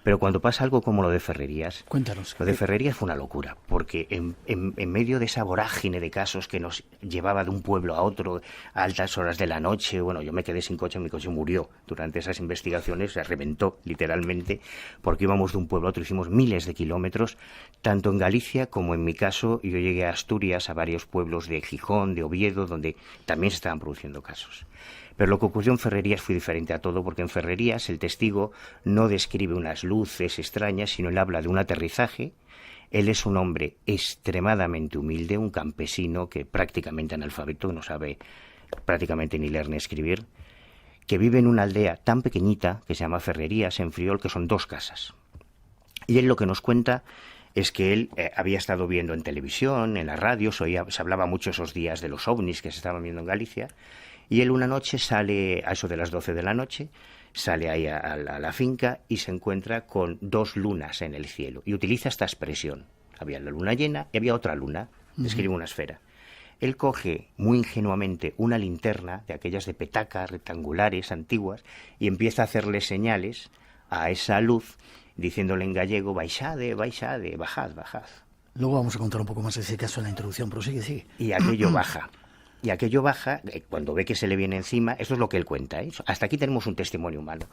Speaker 14: Pero cuando pasa algo como lo de Ferrerías,
Speaker 1: cuéntanos.
Speaker 14: Lo de Ferrerías fue una locura, porque en medio de esa vorágine de casos que nos llevaba de un pueblo a otro a altas horas de la noche, bueno, yo me quedé sin coche, mi coche murió durante esas investigaciones, se reventó literalmente, porque íbamos de un pueblo a otro, hicimos miles de kilómetros, tanto en Galicia como en mi caso, yo llegué a Asturias, a varios pueblos de Gijón, de Oviedo, donde también se estaban produciendo casos. Pero lo que ocurrió en Ferrerías fue diferente a todo, porque en Ferrerías el testigo no describe unas luces extrañas, sino él habla de un aterrizaje. Él es un hombre extremadamente humilde, un campesino que prácticamente analfabeto, no sabe prácticamente ni leer ni escribir, que vive en una aldea tan pequeñita que se llama Ferrerías, en Friol, que son 2 casas. Y él lo que nos cuenta es que él había estado viendo en televisión, en la radio, se hablaba mucho esos días de los ovnis que se estaban viendo en Galicia, y él una noche sale, a eso de las 12 de la noche, sale ahí a la finca y se encuentra con 2 lunas en el cielo. Y utiliza esta expresión. Había la luna llena y había otra luna. Describe una esfera. Él coge muy ingenuamente una linterna, de aquellas de petaca, rectangulares, antiguas, y empieza a hacerle señales a esa luz, diciéndole en gallego, baixade, baixade, bajad, bajad.
Speaker 1: Luego vamos a contar un poco más ese caso en la introducción, pero sigue.
Speaker 14: Y aquello baja. Y aquello baja, cuando ve que se le viene encima, esto es lo que él cuenta, ¿eh? Hasta aquí tenemos un testimonio humano.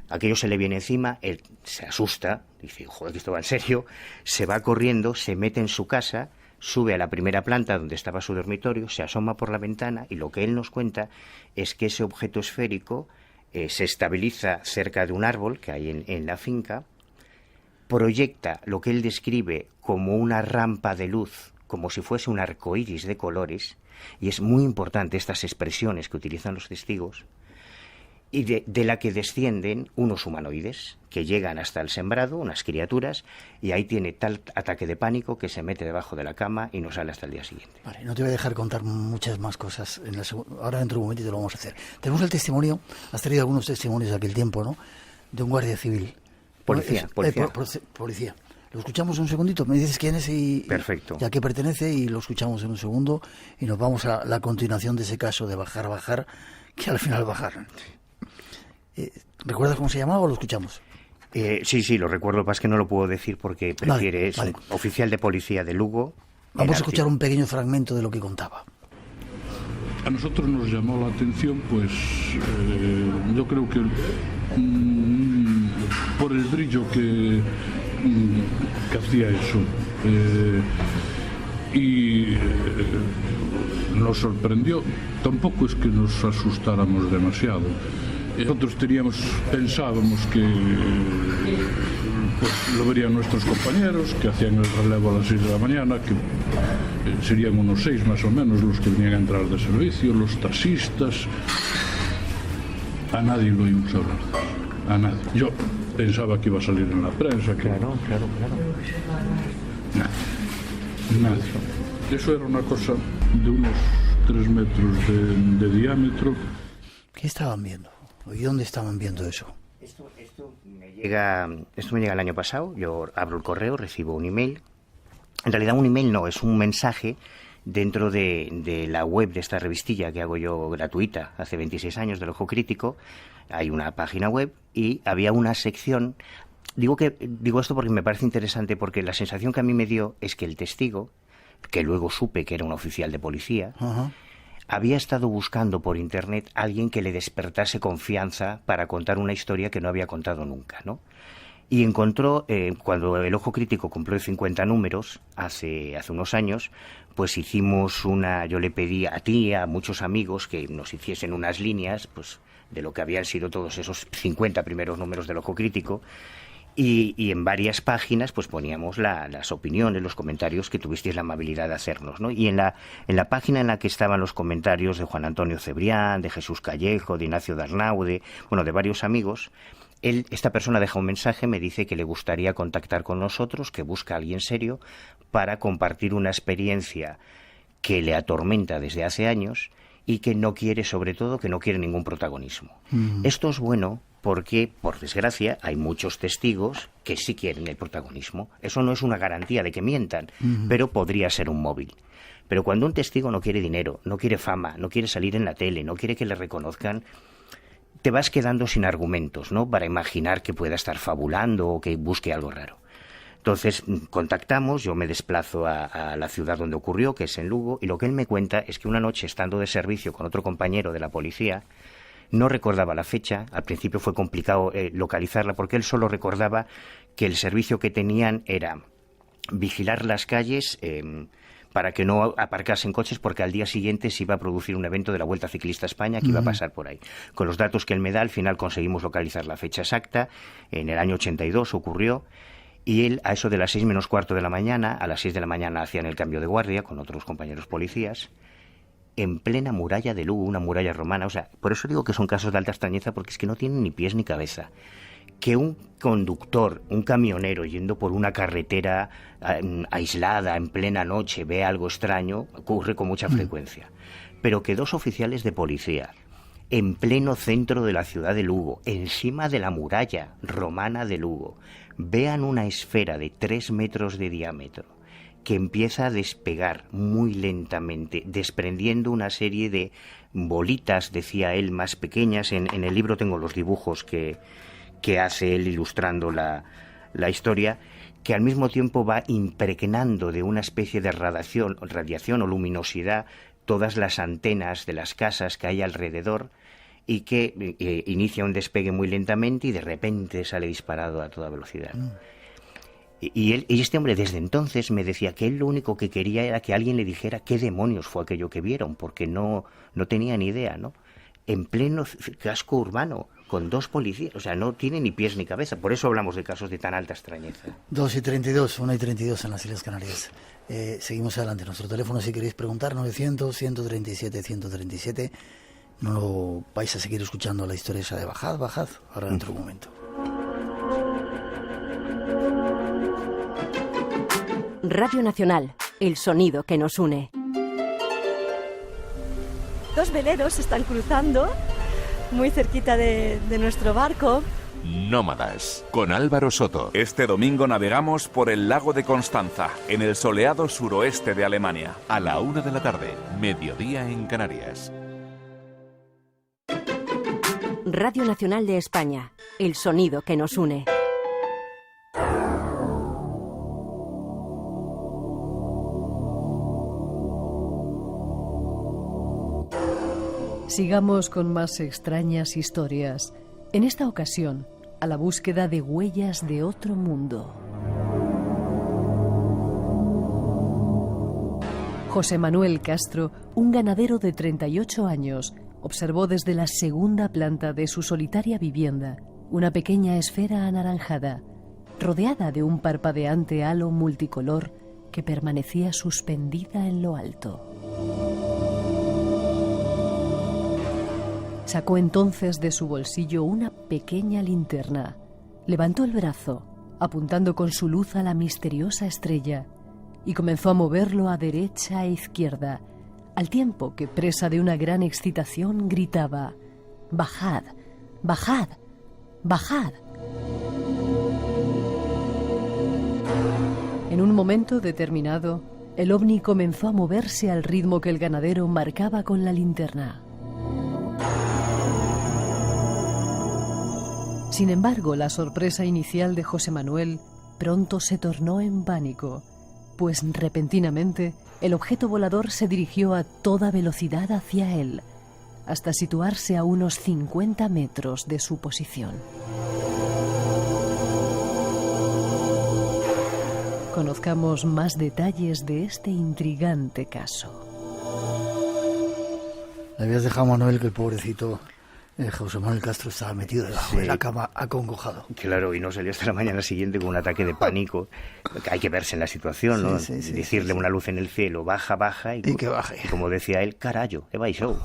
Speaker 14: Aquello se le viene encima, él se asusta, dice, joder, que esto va en serio, se va corriendo, se mete en su casa, sube a la primera planta donde estaba su dormitorio, se asoma por la ventana y lo que él nos cuenta es que ese objeto esférico se estabiliza cerca de un árbol que hay en la finca, proyecta lo que él describe como una rampa de luz, como si fuese un arcoíris de colores, y es muy importante estas expresiones que utilizan los testigos, y de la que descienden unos humanoides que llegan hasta el sembrado, unas criaturas, y ahí tiene tal ataque de pánico que se mete debajo de la cama y no sale hasta el día siguiente.
Speaker 1: Vale, no te voy a dejar contar muchas más cosas. Ahora dentro de un momentito lo vamos a hacer. Tenemos el testimonio, has traído algunos testimonios de aquel tiempo, ¿no? De un guardia civil.
Speaker 14: Policía.
Speaker 1: Policía. Lo escuchamos un segundito, me dices quién es y a qué pertenece y lo escuchamos en un segundo y nos vamos a la continuación de ese caso de bajar, que al final bajaron. ¿Recuerdas cómo se llamaba o lo escuchamos?
Speaker 14: Sí, lo recuerdo, más que no lo puedo decir porque prefiere, es un oficial de policía de Lugo.
Speaker 1: Vamos a escuchar un pequeño fragmento de lo que contaba.
Speaker 16: A nosotros nos llamó la atención, pues yo creo que por el brillo que hacía eso. Y nos sorprendió. Tampoco es que nos asustáramos demasiado. Nosotros pensábamos que pues, lo verían nuestros compañeros, que hacían el relevo a las 6 de la mañana, que serían unos 6 más o menos los que venían a entrar de servicio, los taxistas. A nadie lo oímos hablar. A nadie. Yo pensaba que iba a salir en la prensa.
Speaker 14: Claro.
Speaker 16: Nadie. Eso era una cosa de unos 3 metros de diámetro.
Speaker 1: ¿Qué estaban viendo? ¿Y dónde estaban viendo eso?
Speaker 14: Esto me llega el año pasado. Yo abro el correo, recibo un email. En realidad un email no, es un mensaje dentro de la web de esta revistilla que hago yo gratuita hace 26 años, del Ojo Crítico. Hay una página web y había una sección. Digo esto porque me parece interesante, porque la sensación que a mí me dio es que el testigo, que luego supe que era un oficial de policía, había estado buscando por internet a alguien que le despertase confianza para contar una historia que no había contado nunca, ¿no? Y encontró, cuando el Ojo Crítico cumplió 50 números, hace unos años, pues yo le pedí a ti, a muchos amigos, que nos hiciesen unas líneas, pues, de lo que habían sido todos esos 50 primeros números del Ojo Crítico, y en varias páginas pues poníamos las opiniones, los comentarios que tuvisteis la amabilidad de hacernos, ¿no? Y en la página en la que estaban los comentarios de Juan Antonio Cebrián, de Jesús Callejo, de Ignacio Darnaude, de varios amigos, esta persona deja un mensaje, me dice que le gustaría contactar con nosotros, que busca a alguien serio para compartir una experiencia que le atormenta desde hace años y que no quiere, sobre todo, que no quiere ningún protagonismo. Esto es bueno porque, por desgracia, hay muchos testigos que sí quieren el protagonismo. Eso no es una garantía de que mientan, pero podría ser un móvil. Pero cuando un testigo no quiere dinero, no quiere fama, no quiere salir en la tele, no quiere que le reconozcan, te vas quedando sin argumentos, ¿no?, para imaginar que pueda estar fabulando o que busque algo raro. Entonces contactamos, yo me desplazo a la ciudad donde ocurrió, que es en Lugo, y lo que él me cuenta es que una noche, estando de servicio con otro compañero de la policía, no recordaba la fecha. Al principio fue complicado localizarla, porque él solo recordaba que el servicio que tenían era vigilar las calles para que no aparcasen coches, porque al día siguiente se iba a producir un evento de la Vuelta Ciclista a España que iba a pasar por ahí. Con los datos que él me da, al final conseguimos localizar la fecha exacta. En el año 82 ocurrió. Y él, a eso de las 6 menos cuarto de la mañana, a las 6 de la mañana hacían el cambio de guardia con otros compañeros policías, en plena muralla de Lugo, una muralla romana. O sea, por eso digo que son casos de alta extrañeza, porque es que no tienen ni pies ni cabeza. Que un conductor, un camionero, yendo por una carretera aislada, en plena noche, vea algo extraño, ocurre con mucha frecuencia. Pero que 2 oficiales de policía, en pleno centro de la ciudad de Lugo, encima de la muralla romana de Lugo, vean una esfera de 3 metros de diámetro que empieza a despegar muy lentamente, desprendiendo una serie de bolitas, decía él, más pequeñas. En el libro tengo los dibujos que hace él ilustrando la historia, que al mismo tiempo va impregnando de una especie de radiación o luminosidad todas las antenas de las casas que hay alrededor, y que inicia un despegue muy lentamente y de repente sale disparado a toda velocidad. Y este hombre desde entonces me decía que él lo único que quería era que alguien le dijera qué demonios fue aquello que vieron, porque no tenía ni idea, ¿no? En pleno casco urbano, con 2 policías, o sea, no tiene ni pies ni cabeza. Por eso hablamos de casos de tan alta extrañeza.
Speaker 1: 2:32, 1:32 en las Islas Canarias. Seguimos adelante. Nuestro teléfono, si queréis preguntar, 900-137-137. No vais a seguir escuchando la historia esa de bajad, ahora dentro de un momento.
Speaker 17: Radio Nacional, el sonido que nos une.
Speaker 18: 2 veleros están cruzando muy cerquita de nuestro barco.
Speaker 15: Nómadas, con Álvaro Soto.
Speaker 19: Este domingo navegamos por el lago de Constanza, en el soleado suroeste de Alemania.
Speaker 15: A la 1 de la tarde, mediodía en Canarias.
Speaker 17: Radio Nacional de España, el sonido que nos une.
Speaker 13: Sigamos con más extrañas historias. En esta ocasión, a la búsqueda de huellas de otro mundo. José Manuel Castro, un ganadero de 38 años, observó desde la segunda planta de su solitaria vivienda una pequeña esfera anaranjada, rodeada de un parpadeante halo multicolor que permanecía suspendida en lo alto. Sacó entonces de su bolsillo una pequeña linterna. Levantó el brazo, apuntando con su luz a la misteriosa estrella, y comenzó a moverlo a derecha e izquierda, al tiempo que, presa de una gran excitación, gritaba: «¡Bajad! ¡Bajad! ¡Bajad!». En un momento determinado, el ovni comenzó a moverse al ritmo que el ganadero marcaba con la linterna. Sin embargo, la sorpresa inicial de José Manuel pronto se tornó en pánico, pues repentinamente el objeto volador se dirigió a toda velocidad hacia él, hasta situarse a unos 50 metros de su posición. Conozcamos más detalles de este intrigante caso.
Speaker 1: Le habías dejado a Manuel que el pobrecito José Manuel Castro estaba metido debajo de la cama, acongojado.
Speaker 14: Claro, y no salió hasta la mañana siguiente con un ataque de pánico. Hay que verse en la situación, ¿no? Decirle una luz en el cielo, baja, baja, y que baje. Y como decía él, carallo, he baixado.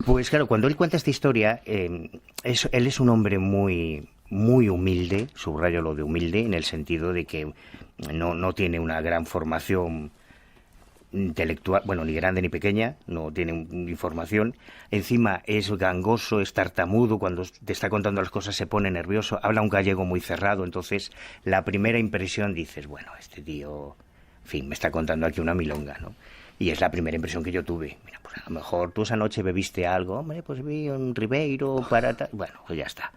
Speaker 14: Pues claro, cuando él cuenta esta historia, él es un hombre muy humilde, subrayo lo de humilde, en el sentido de que no tiene una gran formación intelectual, bueno, ni grande ni pequeña, no tiene información. Encima es gangoso, es tartamudo, cuando te está contando las cosas se pone nervioso, habla un gallego muy cerrado. Entonces la primera impresión dices, bueno, este tío, en fin, me está contando aquí una milonga, ¿no? Y es la primera impresión que yo tuve. Mira, pues a lo mejor tú esa noche bebiste algo, hombre, pues vi un Ribeiro para tal, bueno, pues ya está.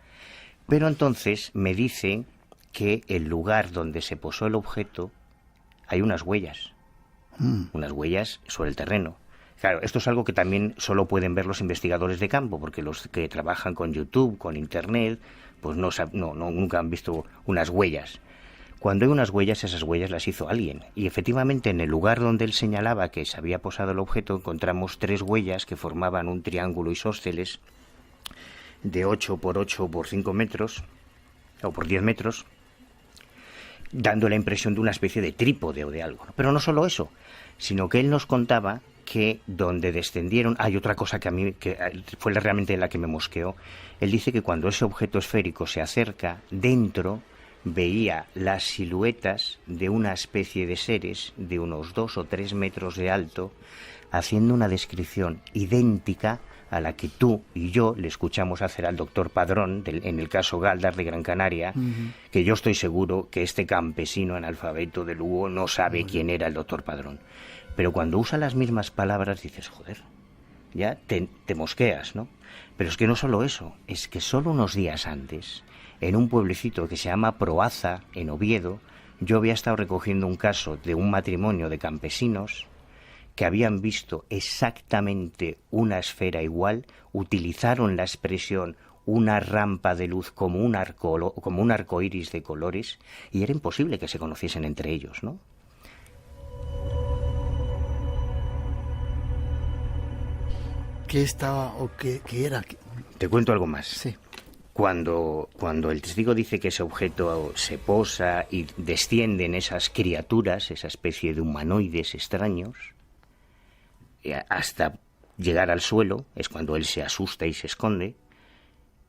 Speaker 14: Pero entonces me dice que el lugar donde se posó el objeto hay unas huellas sobre el terreno. Claro, esto es algo que también solo pueden ver los investigadores de campo, porque los que trabajan con YouTube, con Internet, pues nunca han visto unas huellas. Cuando hay unas huellas, esas huellas las hizo alguien. Y efectivamente, en el lugar donde él señalaba que se había posado el objeto, encontramos 3 huellas que formaban un triángulo isósceles de 8 por 8 por 5 metros, o por 10 metros, dando la impresión de una especie de trípode o de algo. Pero no solo eso, sino que él nos contaba que donde descendieron, hay otra cosa que a mí que fue realmente la que me mosqueó. Él dice que cuando ese objeto esférico se acerca, dentro veía las siluetas de una especie de seres de unos 2 o 3 metros de alto, haciendo una descripción idéntica a la que tú y yo le escuchamos hacer al doctor Padrón, en el caso Galdar de Gran Canaria, que yo estoy seguro que este campesino analfabeto de Lugo no sabe quién era el doctor Padrón. Pero cuando usa las mismas palabras dices, joder, ya te mosqueas, ¿no? Pero es que no solo eso, es que solo unos días antes, en un pueblecito que se llama Proaza, en Oviedo, yo había estado recogiendo un caso de un matrimonio de campesinos que habían visto exactamente una esfera igual, utilizaron la expresión una rampa de luz como un arco iris de colores, y era imposible que se conociesen entre ellos, ¿no?
Speaker 1: ¿Qué estaba o qué era?
Speaker 14: Te cuento algo más.
Speaker 1: Sí.
Speaker 14: Cuando el testigo dice que ese objeto se posa y descienden esas criaturas, esa especie de humanoides extraños, hasta llegar al suelo, es cuando él se asusta y se esconde.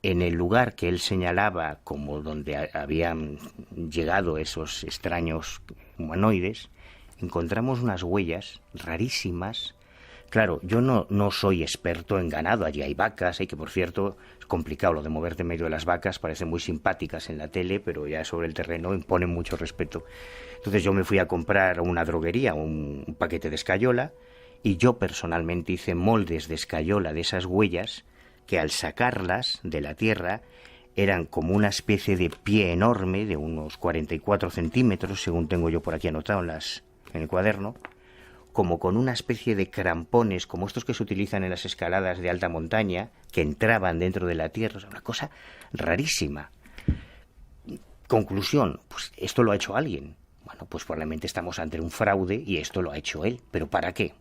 Speaker 14: En el lugar que él señalaba como donde habían llegado esos extraños humanoides, encontramos unas huellas rarísimas. Claro, yo no soy experto en ganado, allí hay vacas, que por cierto es complicado lo de moverte en medio de las vacas, parecen muy simpáticas en la tele, pero ya sobre el terreno imponen mucho respeto. Entonces yo me fui a comprar a una droguería un paquete de escayola, y yo personalmente hice moldes de escayola de esas huellas que al sacarlas de la tierra eran como una especie de pie enorme de unos 44 centímetros, según tengo yo por aquí anotado en el cuaderno, como con una especie de crampones, como estos que se utilizan en las escaladas de alta montaña, que entraban dentro de la tierra. O sea, una cosa rarísima. Conclusión, pues esto lo ha hecho alguien. Bueno, pues probablemente estamos ante un fraude y esto lo ha hecho él. ¿Pero para qué?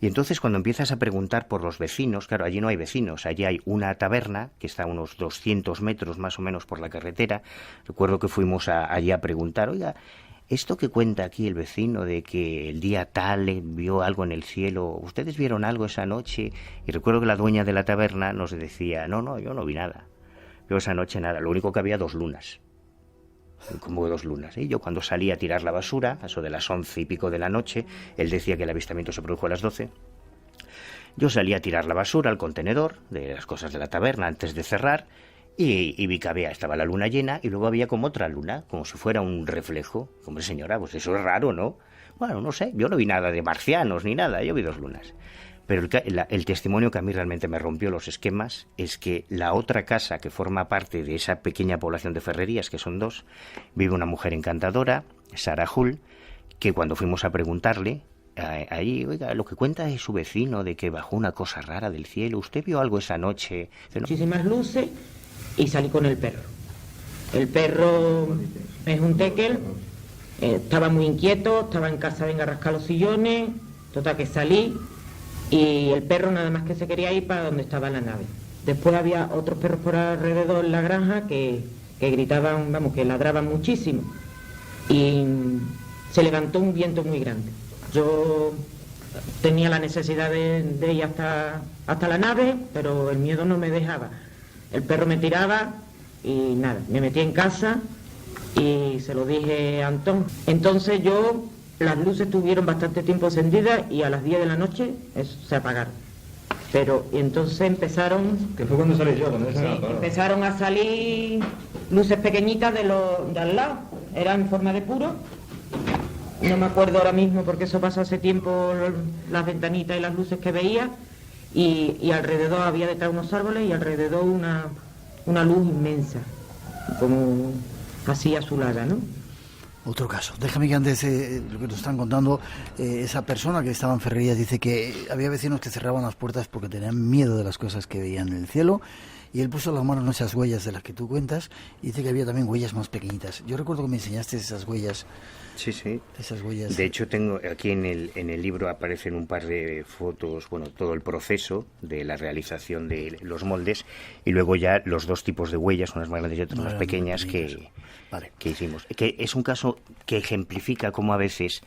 Speaker 14: Y entonces cuando empiezas a preguntar por los vecinos, claro, allí no hay vecinos, allí hay una taberna que está a unos 200 metros más o menos por la carretera. Recuerdo que fuimos allí a preguntar, oiga, esto que cuenta aquí el vecino de que el día tal vio algo en el cielo, ¿ustedes vieron algo esa noche? Y recuerdo que la dueña de la taberna nos decía, no, yo no vi nada. Yo esa noche nada, lo único que había 2 lunas. Como 2 lunas. Y yo cuando salí a tirar la basura, a eso de las 11 y pico de la noche, él decía que el avistamiento se produjo a las 12. Yo salí a tirar la basura al contenedor de las cosas de la taberna antes de cerrar, y vi que estaba la luna llena, y luego había como otra luna, como si fuera un reflejo. Hombre, señora, pues eso es raro, ¿no? Bueno, no sé, yo no vi nada de marcianos ni nada, yo vi 2 lunas. Pero el testimonio que a mí realmente me rompió los esquemas es que la otra casa que forma parte de esa pequeña población de Ferrerías, que son 2, vive una mujer encantadora, Sara Hull, que cuando fuimos a preguntarle, ahí, oiga, lo que cuenta es su vecino de que bajó una cosa rara del cielo, ¿usted vio algo esa noche?
Speaker 20: Muchísimas luces y salí con el perro. El perro es un tekel, estaba muy inquieto, estaba en casa, venga a rascar los sillones, total que salí y el perro nada más que se quería ir para donde estaba la nave. Después había otros perros por alrededor en la granja que gritaban, vamos, que ladraban muchísimo y se levantó un viento muy grande. Yo tenía la necesidad de ir hasta la nave, pero el miedo no me dejaba. El perro me tiraba y nada, me metí en casa y se lo dije a Antón. Entonces las luces estuvieron bastante tiempo encendidas y a las 10 de la noche se apagaron. Pero y entonces empezaron...
Speaker 21: Que fue cuando salí yo,
Speaker 20: empezaron a salir luces pequeñitas de al lado, eran en forma de puro. No me acuerdo ahora mismo porque eso pasó hace tiempo, las ventanitas y las luces que veía, y alrededor había detrás unos árboles y alrededor una luz inmensa, como así azulada, ¿no?
Speaker 1: Otro caso. Déjame que antes, lo que nos están contando, esa persona que estaba en Ferrerías dice que había vecinos que cerraban las puertas porque tenían miedo de las cosas que veían en el cielo, y él puso las manos en esas huellas de las que tú cuentas y dice que había también huellas más pequeñitas. Yo recuerdo que me enseñaste esas huellas.
Speaker 14: Sí.
Speaker 1: Esas huellas.
Speaker 14: De hecho, tengo aquí en el libro aparecen un par de fotos, bueno, todo el proceso de la realización de los moldes y luego ya los 2 tipos de huellas, unas más grandes y otras más pequeñas que hicimos. Que es un caso que ejemplifica cómo a veces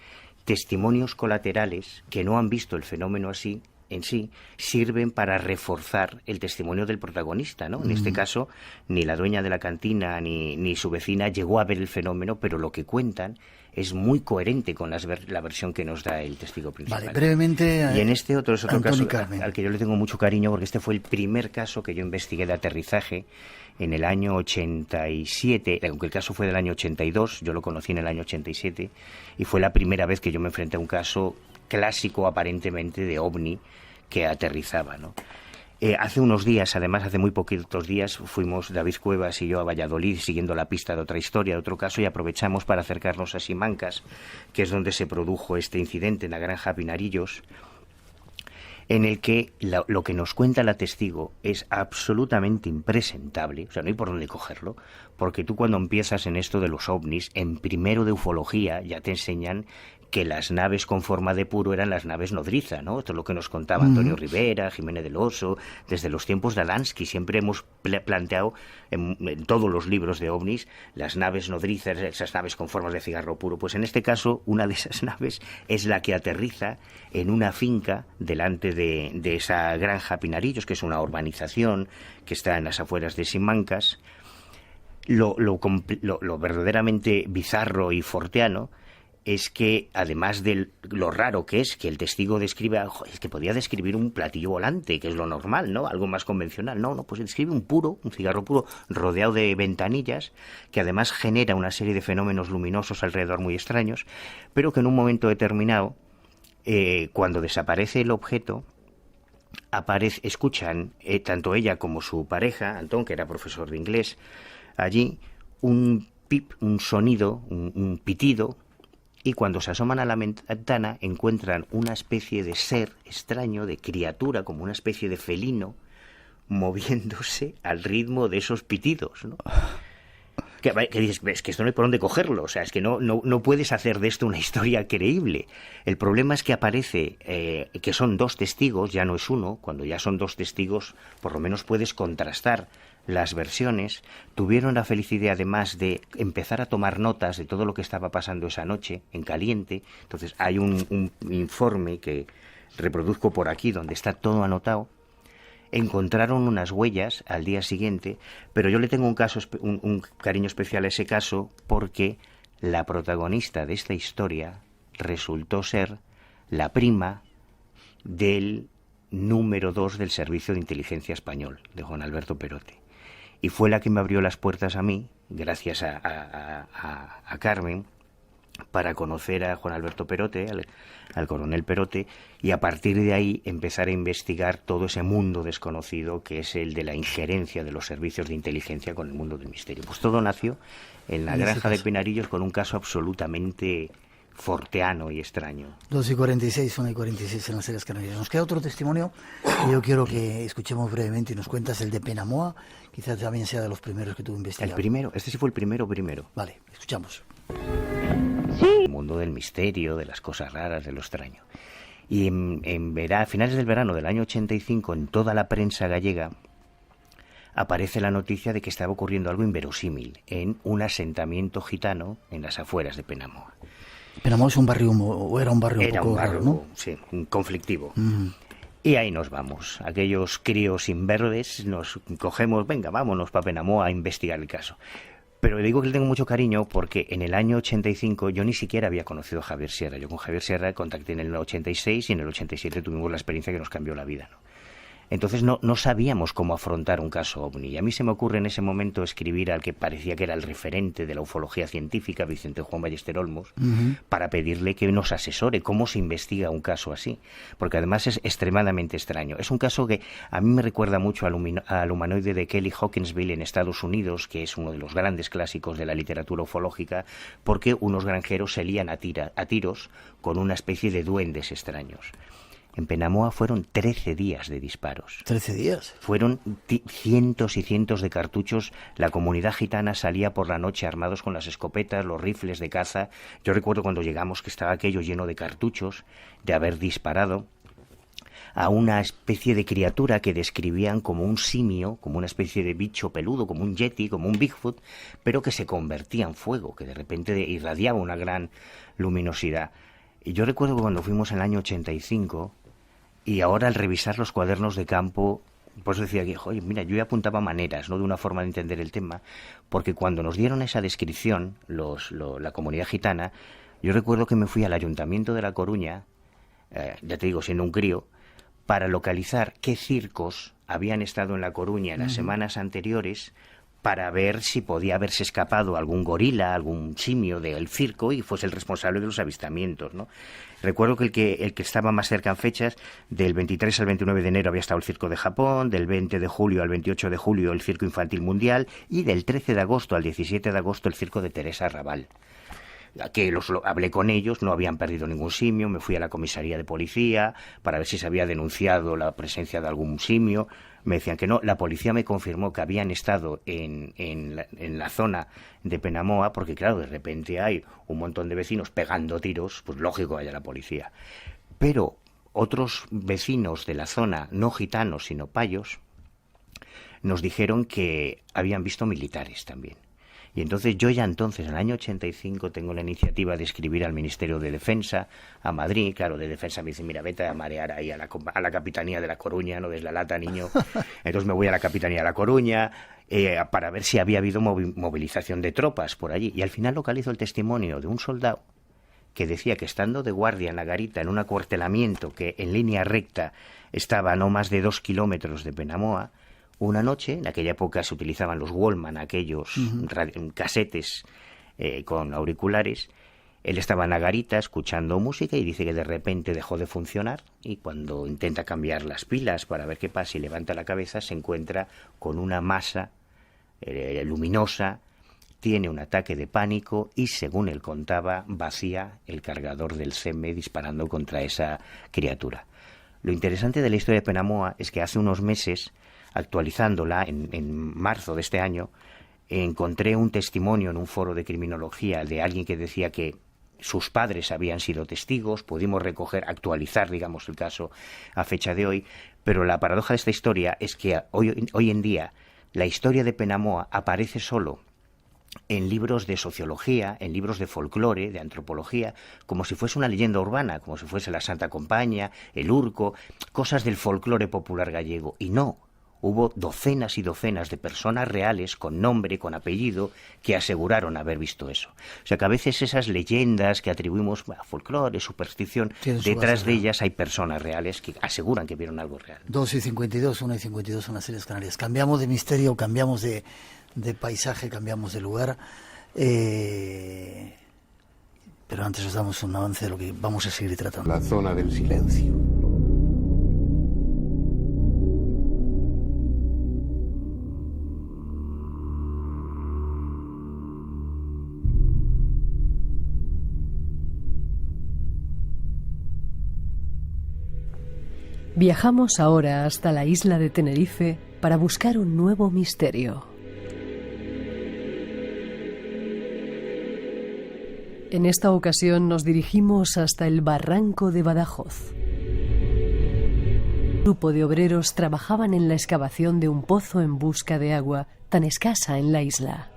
Speaker 14: testimonios colaterales que no han visto el fenómeno así en sí sirven para reforzar el testimonio del protagonista, ¿no? En este caso, ni la dueña de la cantina ni su vecina llegó a ver el fenómeno, pero lo que cuentan es muy coherente con la versión que nos da el testigo principal.
Speaker 1: Vale, brevemente...
Speaker 14: Y en este otro es otro caso
Speaker 1: Carmen,
Speaker 14: al que yo le tengo mucho cariño, porque este fue el primer caso que yo investigué de aterrizaje en el año 87, aunque el caso fue del año 82, yo lo conocí en el año 87, y fue la primera vez que yo me enfrenté a un caso clásico aparentemente de ovni que aterrizaba, ¿no? Hace unos días, además hace muy poquitos días, fuimos David Cuevas y yo a Valladolid siguiendo la pista de otra historia, de otro caso, y aprovechamos para acercarnos a Simancas, que es donde se produjo este incidente en la granja Pinarillos, en el que lo que nos cuenta la testigo es absolutamente impresentable, o sea, no hay por dónde cogerlo, porque tú cuando empiezas en esto de los ovnis, en primero de ufología ya te enseñan que las naves con forma de puro eran las naves nodriza, ¿no? Esto es lo que nos contaba Antonio Rivera, Jiménez del Oso, desde los tiempos de Alansky. Siempre hemos planteado en todos los libros de ovnis las naves nodrizas, esas naves con formas de cigarro puro. Pues en este caso, una de esas naves es la que aterriza en una finca delante de esa granja Pinarillos, que es una urbanización que está en las afueras de Simancas. Lo verdaderamente bizarro y forteano es que, además de lo raro que es que el testigo describe, es que podía describir un platillo volante, que es lo normal, ¿no? Algo más convencional. No, pues describe un cigarro puro, rodeado de ventanillas, que además genera una serie de fenómenos luminosos alrededor muy extraños, pero que en un momento determinado, cuando desaparece el objeto, escuchan, tanto ella como su pareja, Antón, que era profesor de inglés, allí, un pip, un sonido, un pitido, y cuando se asoman a la ventana encuentran una especie de ser extraño, de criatura, como una especie de felino, moviéndose al ritmo de esos pitidos, ¿no? que dices, es que esto no hay por dónde cogerlo, o sea, es que no puedes hacer de esto una historia creíble. El problema es que aparece que son 2 testigos, ya no es uno. Cuando ya son 2 testigos, por lo menos puedes contrastar las versiones. Tuvieron la feliz idea, además, de empezar a tomar notas de todo lo que estaba pasando esa noche, en caliente. Entonces hay un informe que reproduzco por aquí, donde está todo anotado. Encontraron unas huellas al día siguiente, pero yo le tengo un cariño especial a ese caso, porque la protagonista de esta historia resultó ser la prima del número 2 del Servicio de Inteligencia Español, de Juan Alberto Perote. Y fue la que me abrió las puertas a mí, gracias a Carmen, para conocer a Juan Alberto Perote, al coronel Perote, y a partir de ahí empezar a investigar todo ese mundo desconocido que es el de la injerencia de los servicios de inteligencia con el mundo del misterio. Pues todo nació en la granja de Penarillos, con un caso absolutamente forteano y extraño.
Speaker 1: 2:46, 1:46 en las Islas Canarias. Nos queda otro testimonio que yo quiero que escuchemos brevemente, y nos cuentas el de Penamoa, quizás también sea de los primeros que tuve investigado.
Speaker 14: El primero, este sí fue el primero.
Speaker 1: Vale, escuchamos.
Speaker 14: El mundo del misterio, de las cosas raras, de lo extraño. Y a finales del verano del año 85, en toda la prensa gallega, aparece la noticia de que estaba ocurriendo algo inverosímil en un asentamiento gitano en las afueras de Penamoa.
Speaker 1: Penamoa es un barrio, o era un barrio un poco raro, ¿no?
Speaker 14: Sí, conflictivo. Y ahí nos vamos. Aquellos críos inverdes nos cogemos, venga, vámonos para Penamoa a investigar el caso. Pero le digo que le tengo mucho cariño porque en el año 85 yo ni siquiera había conocido a Javier Sierra. Yo con Javier Sierra contacté en el 86 y en el 87 tuvimos la experiencia que nos cambió la vida, ¿no? Entonces no sabíamos cómo afrontar un caso ovni. Y a mí se me ocurre en ese momento escribir al que parecía que era el referente de la ufología científica, Vicente Juan Ballester Olmos, para pedirle que nos asesore cómo se investiga un caso así. Porque además es extremadamente extraño. Es un caso que a mí me recuerda mucho al humanoide de Kelly Hawkinsville en Estados Unidos, que es uno de los grandes clásicos de la literatura ufológica, porque unos granjeros se lían a tiros con una especie de duendes extraños. En Penamoa fueron 13 días de disparos.
Speaker 1: ¿13 días?
Speaker 14: Fueron cientos y cientos de cartuchos. La comunidad gitana salía por la noche armados con las escopetas, los rifles de caza. Yo recuerdo cuando llegamos que estaba aquello lleno de cartuchos, de haber disparado a una especie de criatura que describían como un simio, como una especie de bicho peludo, como un yeti, como un Bigfoot, pero que se convertía en fuego, que de repente irradiaba una gran luminosidad. Y yo recuerdo que cuando fuimos en el año 85... Y ahora al revisar los cuadernos de campo, pues decía que, oye, mira, yo ya apuntaba maneras, ¿no?, de una forma de entender el tema, porque cuando nos dieron esa descripción, la comunidad gitana, yo recuerdo que me fui al Ayuntamiento de La Coruña, ya te digo, siendo un crío, para localizar qué circos habían estado en La Coruña en las semanas anteriores, para ver si podía haberse escapado algún gorila, algún simio del circo y fuese el responsable de los avistamientos, ¿no? Recuerdo que el que estaba más cerca en fechas, del 23 al 29 de enero había estado el Circo de Japón, del 20 de julio al 28 de julio el Circo Infantil Mundial y del 13 de agosto al 17 de agosto el Circo de Teresa Raval. Que hablé con ellos, no habían perdido ningún simio, me fui a la comisaría de policía para ver si se había denunciado la presencia de algún simio. Me decían que no, la policía me confirmó que habían estado en la zona de Penamoa, porque claro, de repente hay un montón de vecinos pegando tiros, pues lógico que haya la policía. Pero otros vecinos de la zona, no gitanos sino payos, nos dijeron que habían visto militares también. Y entonces yo ya entonces, en el año 85, tengo la iniciativa de escribir al Ministerio de Defensa, a Madrid. Claro, de Defensa me dicen, mira, vete a marear ahí a la Capitanía de La Coruña, no des la lata, niño. Entonces me voy a la Capitanía de La Coruña para ver si había habido movilización de tropas por allí. Y al final localizo el testimonio de un soldado que decía que estando de guardia en la garita, en un acuartelamiento que en línea recta estaba a no más de 2 kilómetros de Penamoa, una noche, en aquella época se utilizaban los Wallman, aquellos casetes con auriculares, él estaba en la garita escuchando música y dice que de repente dejó de funcionar y cuando intenta cambiar las pilas para ver qué pasa y levanta la cabeza se encuentra con una masa luminosa, tiene un ataque de pánico y, según él contaba, vacía el cargador del CEME disparando contra esa criatura. Lo interesante de la historia de Penamoa es que hace unos meses, actualizándola en marzo de este año, encontré un testimonio en un foro de criminología de alguien que decía que sus padres habían sido testigos, pudimos actualizar, digamos, el caso a fecha de hoy, pero la paradoja de esta historia es que hoy en día la historia de Penamoa aparece solo en libros de sociología, en libros de folclore, de antropología, como si fuese una leyenda urbana, como si fuese la Santa Compaña, el Urco, cosas del folclore popular gallego, y no. Hubo docenas y docenas de personas reales, con nombre, con apellido, que aseguraron haber visto eso. O sea que a veces esas leyendas que atribuimos a folclore, superstición, detrás de ellas hay personas reales que aseguran que vieron algo real.
Speaker 1: 2:52, 1:52 en las Islas Canarias. Cambiamos de misterio, cambiamos de paisaje, cambiamos de lugar. Pero antes os damos un avance de lo que vamos a seguir tratando.
Speaker 15: La zona del silencio.
Speaker 13: Viajamos ahora hasta la isla de Tenerife para buscar un nuevo misterio. En esta ocasión nos dirigimos hasta el barranco de Badajoz. Un grupo de obreros trabajaban en la excavación de un pozo en busca de agua tan escasa en la isla.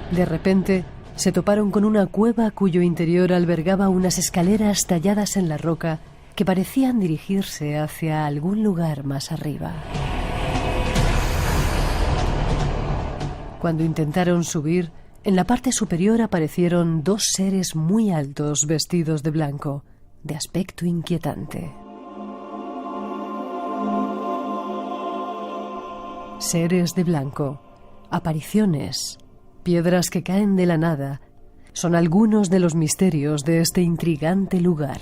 Speaker 13: De repente, se toparon con una cueva cuyo interior albergaba unas escaleras talladas en la roca que parecían dirigirse hacia algún lugar más arriba. Cuando intentaron subir, en la parte superior aparecieron dos seres muy altos vestidos de blanco, de aspecto inquietante. Seres de blanco, apariciones, piedras que caen de la nada, son algunos de los misterios de este intrigante lugar.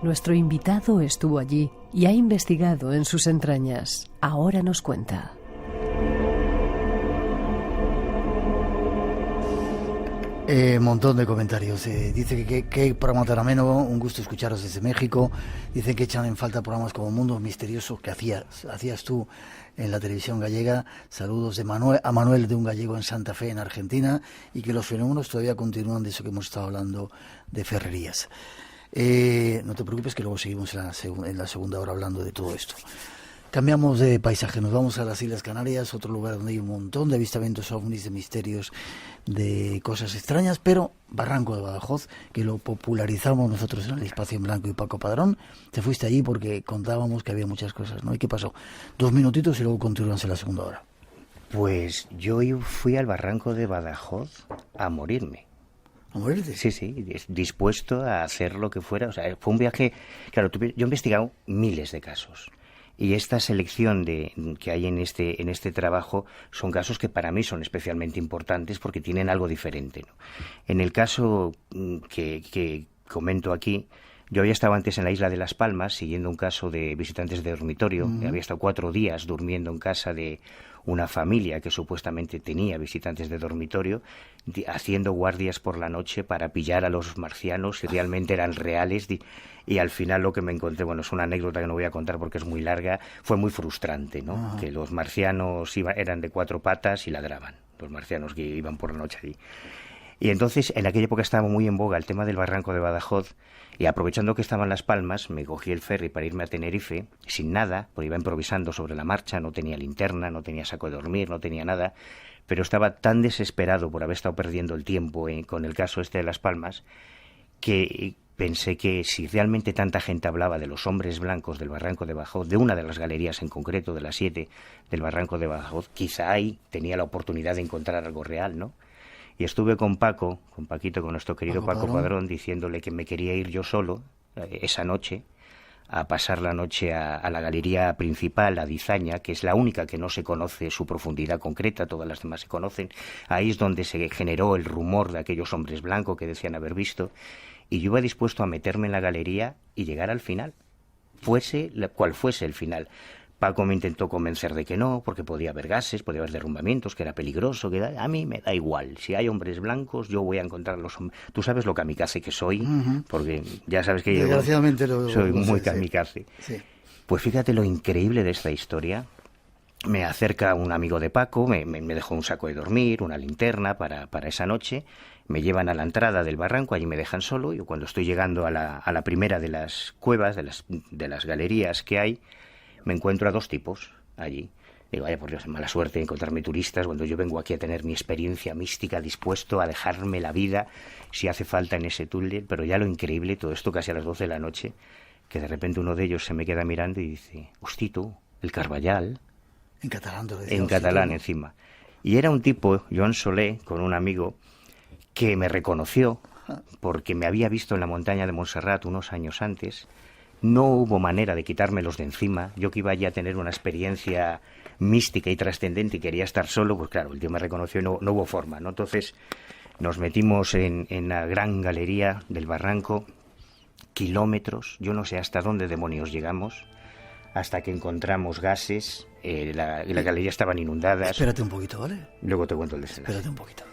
Speaker 13: Nuestro invitado estuvo allí y ha investigado en sus entrañas. Ahora nos cuenta.
Speaker 1: Montón de comentarios. Dice que programa tan ameno, un gusto escucharos desde México. Dicen que echan en falta programas como Mundo Misterioso que hacías tú en la televisión gallega. Saludos de Manuel de un gallego en Santa Fe, en Argentina, y que los fenómenos todavía continúan de eso que hemos estado hablando de ferrerías. No te preocupes que luego seguimos en la segunda hora hablando de todo esto. Cambiamos de paisaje, nos vamos a las Islas Canarias, otro lugar donde hay un montón de avistamientos ovnis, de misterios, de cosas extrañas, pero Barranco de Badajoz, que lo popularizamos nosotros en el Espacio en Blanco y Paco Padrón. Te fuiste allí porque contábamos que había muchas cosas, ¿no? ¿Y qué pasó? 2 minutitos y luego continuamos en la segunda hora.
Speaker 14: Pues yo fui al Barranco de Badajoz a morirme.
Speaker 1: ¿A morirte?
Speaker 14: Sí, dispuesto a hacer lo que fuera. O sea, fue un viaje. Claro, yo he investigado miles de casos. Y esta selección que hay en este trabajo son casos que para mí son especialmente importantes porque tienen algo diferente, ¿no? En el caso que comento aquí, yo había estado antes en la isla de Las Palmas siguiendo un caso de visitantes de dormitorio. Había estado 4 días durmiendo en casa de una familia que supuestamente tenía visitantes de dormitorio, haciendo guardias por la noche para pillar a los marcianos si realmente eran reales. Y al final lo que me encontré, bueno, es una anécdota que no voy a contar porque es muy larga, fue muy frustrante, ¿no? Ajá. Que los marcianos eran de 4 patas y ladraban, los marcianos que iban por la noche allí. Y entonces, en aquella época estaba muy en boga el tema del Barranco de Badajoz, y aprovechando que estaban Las Palmas, me cogí el ferry para irme a Tenerife, sin nada, porque iba improvisando sobre la marcha, no tenía linterna, no tenía saco de dormir, no tenía nada, pero estaba tan desesperado por haber estado perdiendo el tiempo con el caso este de Las Palmas, que pensé que si realmente tanta gente hablaba de los hombres blancos del Barranco de Badajoz, de una de las galerías en concreto, de las 7 del Barranco de Badajoz, quizá ahí tenía la oportunidad de encontrar algo real, ¿no? Y estuve con Paquito, con nuestro querido Paco Padrón, diciéndole que me quería ir yo solo esa noche, a pasar la noche a la galería principal, a Dizaña, que es la única que no se conoce su profundidad concreta, todas las demás se conocen. Ahí es donde se generó el rumor de aquellos hombres blancos que decían haber visto. Y yo iba dispuesto a meterme en la galería y llegar al final, cual fuese el final. Paco me intentó convencer de que no, porque podía haber gases, podía haber derrumbamientos, que era peligroso, que a mí me da igual. Si hay hombres blancos, yo voy a encontrar los hombres. Tú sabes lo kamikaze que soy, porque ya sabes que
Speaker 1: desgraciadamente
Speaker 14: soy muy kamikaze.
Speaker 1: Sí.
Speaker 14: Pues fíjate lo increíble de esta historia. Me acerca un amigo de Paco, me dejó un saco de dormir, una linterna para esa noche. Me llevan a la entrada del barranco, allí me dejan solo. Y cuando estoy llegando a la primera de las cuevas, de las galerías que hay, me encuentro a 2 tipos allí. Digo, vaya por Dios, mala suerte encontrarme turistas cuando yo vengo aquí a tener mi experiencia mística, dispuesto a dejarme la vida si hace falta en ese túnel. Pero ya lo increíble, todo esto casi a las 12 de la noche, que de repente uno de ellos se me queda mirando y dice, hosti tú, el Carballal.
Speaker 1: En catalán, te lo decía,
Speaker 14: en catalán encima. Y era un tipo, Joan Solé, con un amigo, que me reconoció porque me había visto en la montaña de Montserrat unos años antes. No hubo manera de quitármelos de encima. Yo que iba ya a tener una experiencia mística y trascendente y quería estar solo, pues claro, el tío me reconoció y no hubo forma, ¿no? Entonces nos metimos en la gran galería del barranco, kilómetros, yo no sé hasta dónde demonios llegamos, hasta que encontramos gases, la galería estaban inundadas.
Speaker 1: Espérate un poquito, ¿vale?
Speaker 14: Luego te cuento el desenlace.
Speaker 1: Espérate un poquito.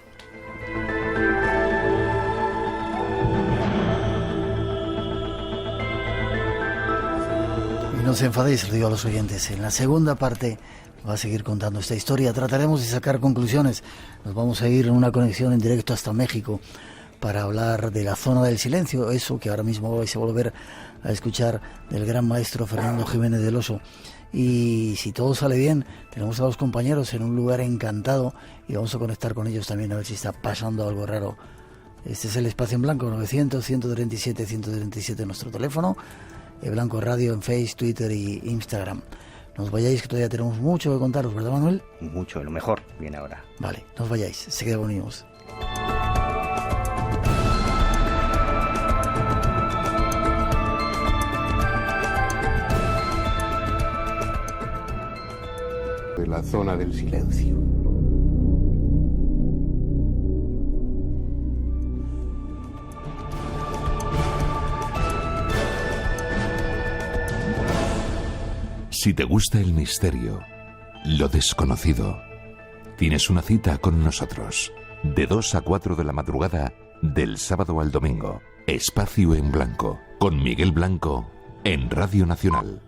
Speaker 1: No os enfadéis, lo digo a los oyentes. En la segunda parte va a seguir contando esta historia. Trataremos de sacar conclusiones. Nos vamos a ir en una conexión en directo hasta México para hablar de la zona del silencio, eso que ahora mismo vais a volver a escuchar del gran maestro Fernando Jiménez del Oso. Y si todo sale bien, tenemos a los compañeros en un lugar encantado y vamos a conectar con ellos también a ver si está pasando algo raro. Este es el Espacio en Blanco, 900-137-137 nuestro teléfono. Blanco Radio en Facebook, Twitter y Instagram. No os vayáis, que todavía tenemos mucho que contaros, ¿verdad, Manuel?
Speaker 14: Mucho, lo mejor viene ahora.
Speaker 1: Vale, no os vayáis, seguid unidos.
Speaker 21: De la zona del silencio.
Speaker 15: Si te gusta el misterio, lo desconocido, tienes una cita con nosotros. De 2 a 4 de la madrugada, del sábado al domingo. Espacio en Blanco, con Miguel Blanco, en Radio Nacional.